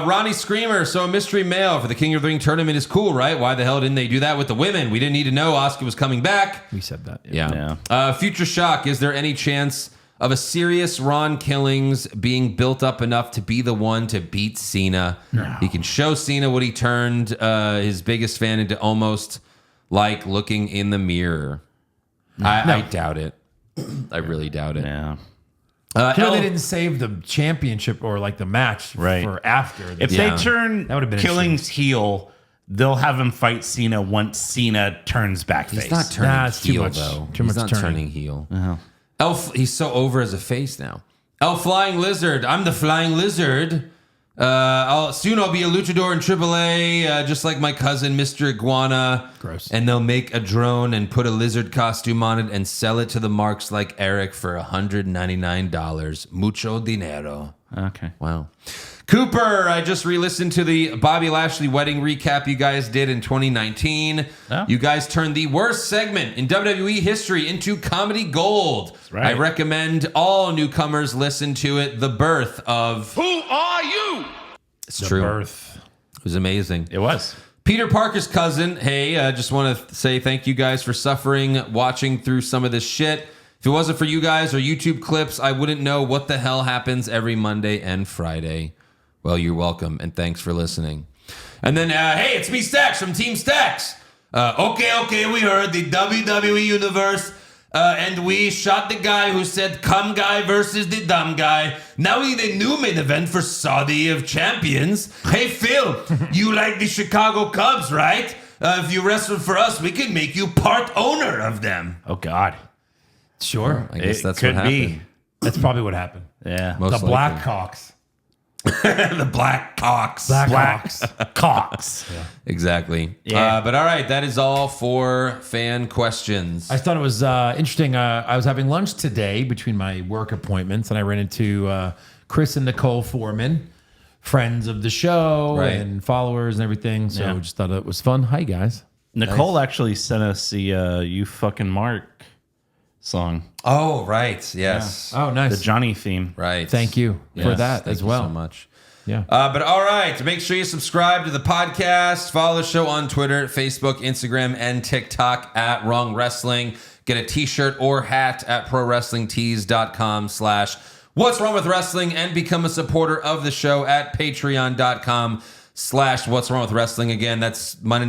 Ronnie Screamer, so a mystery male for the King of the Ring tournament is cool, right? Why the hell didn't they do that with the women? We didn't need to know Asuka was coming back. We said that. Yeah. Future Shock, is there any chance of a serious Ron Killings being built up enough to be the one to beat Cena? No. He can show Cena what he turned his biggest fan into, almost like looking in the mirror. I doubt it. I really doubt it. Yeah. They didn't save the championship or like the match for after. If they turn that would have been Killings heel, they'll have him fight Cena once Cena turns back face. He's not turning it's heel, too much, though. Too He's much not turning. turning heel. He's so over as a face now. El Flying Lizard. I'm the Flying Lizard. I'll be a luchador in AAA, just like my cousin, Mr. Iguana. Gross. And they'll make a drone and put a lizard costume on it and sell it to the marks like Eric for $199. Mucho dinero. Okay. Wow. Cooper, I just re-listened to the Bobby Lashley wedding recap you guys did in 2019. Oh. You guys turned the worst segment in WWE history into comedy gold. That's right. I recommend all newcomers listen to it. The birth of... Who are you? It's The true. birth. It was amazing. It was. Peter Parker's cousin, hey, just want to say thank you guys for suffering, watching through some of this shit. If it wasn't for you guys or YouTube clips, I wouldn't know what the hell happens every Monday and Friday. Well, you're welcome, and thanks for listening. And then, hey, it's me, Stacks, from Team Stacks. Okay, we heard the WWE Universe, and we shot the guy who said come guy versus the dumb guy. Now we need a new main event for Saudi of Champions. Hey, Phil, you like the Chicago Cubs, right? If you wrestle for us, we can make you part owner of them. Oh, God. Sure. I guess that's could what happened. That's probably what happened. Yeah. Most The likely. Blackhawks. The Black Cocks. Blackhawks. Cox. Exactly. Yeah. But all right, that is all for fan questions. I thought it was interesting. I was having lunch today between my work appointments, and I ran into Chris and Nicole Foreman, friends of the show Right. and followers and everything. So Yeah. just thought it was fun. Hi, guys. Nicole actually sent us the You Fucking Mark song. Oh, right. Yes. Oh, nice. The Johnny theme. Right. Thank you for Yes, that thank as you well. so much. Yeah. But all right, make sure you subscribe to the podcast. Follow the show on Twitter, Facebook, Instagram, and TikTok at Wrong Wrestling. Get a t-shirt or hat at prowrestlingtees.com/What's Wrong with Wrestling, and become a supporter of the show at patreon.com/What's Wrong with Wrestling. Again, that's Money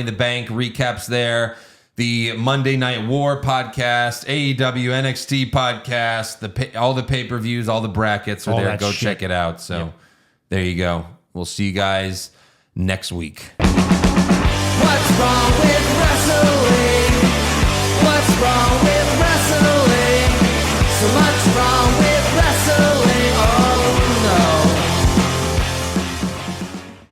in the Bank recaps there. The Monday Night War podcast, AEW NXT podcast, all the pay-per-views, all the brackets are All there. that Go shit. check it out. So there you go. We'll see you guys next week. What's wrong with wrestling? What's wrong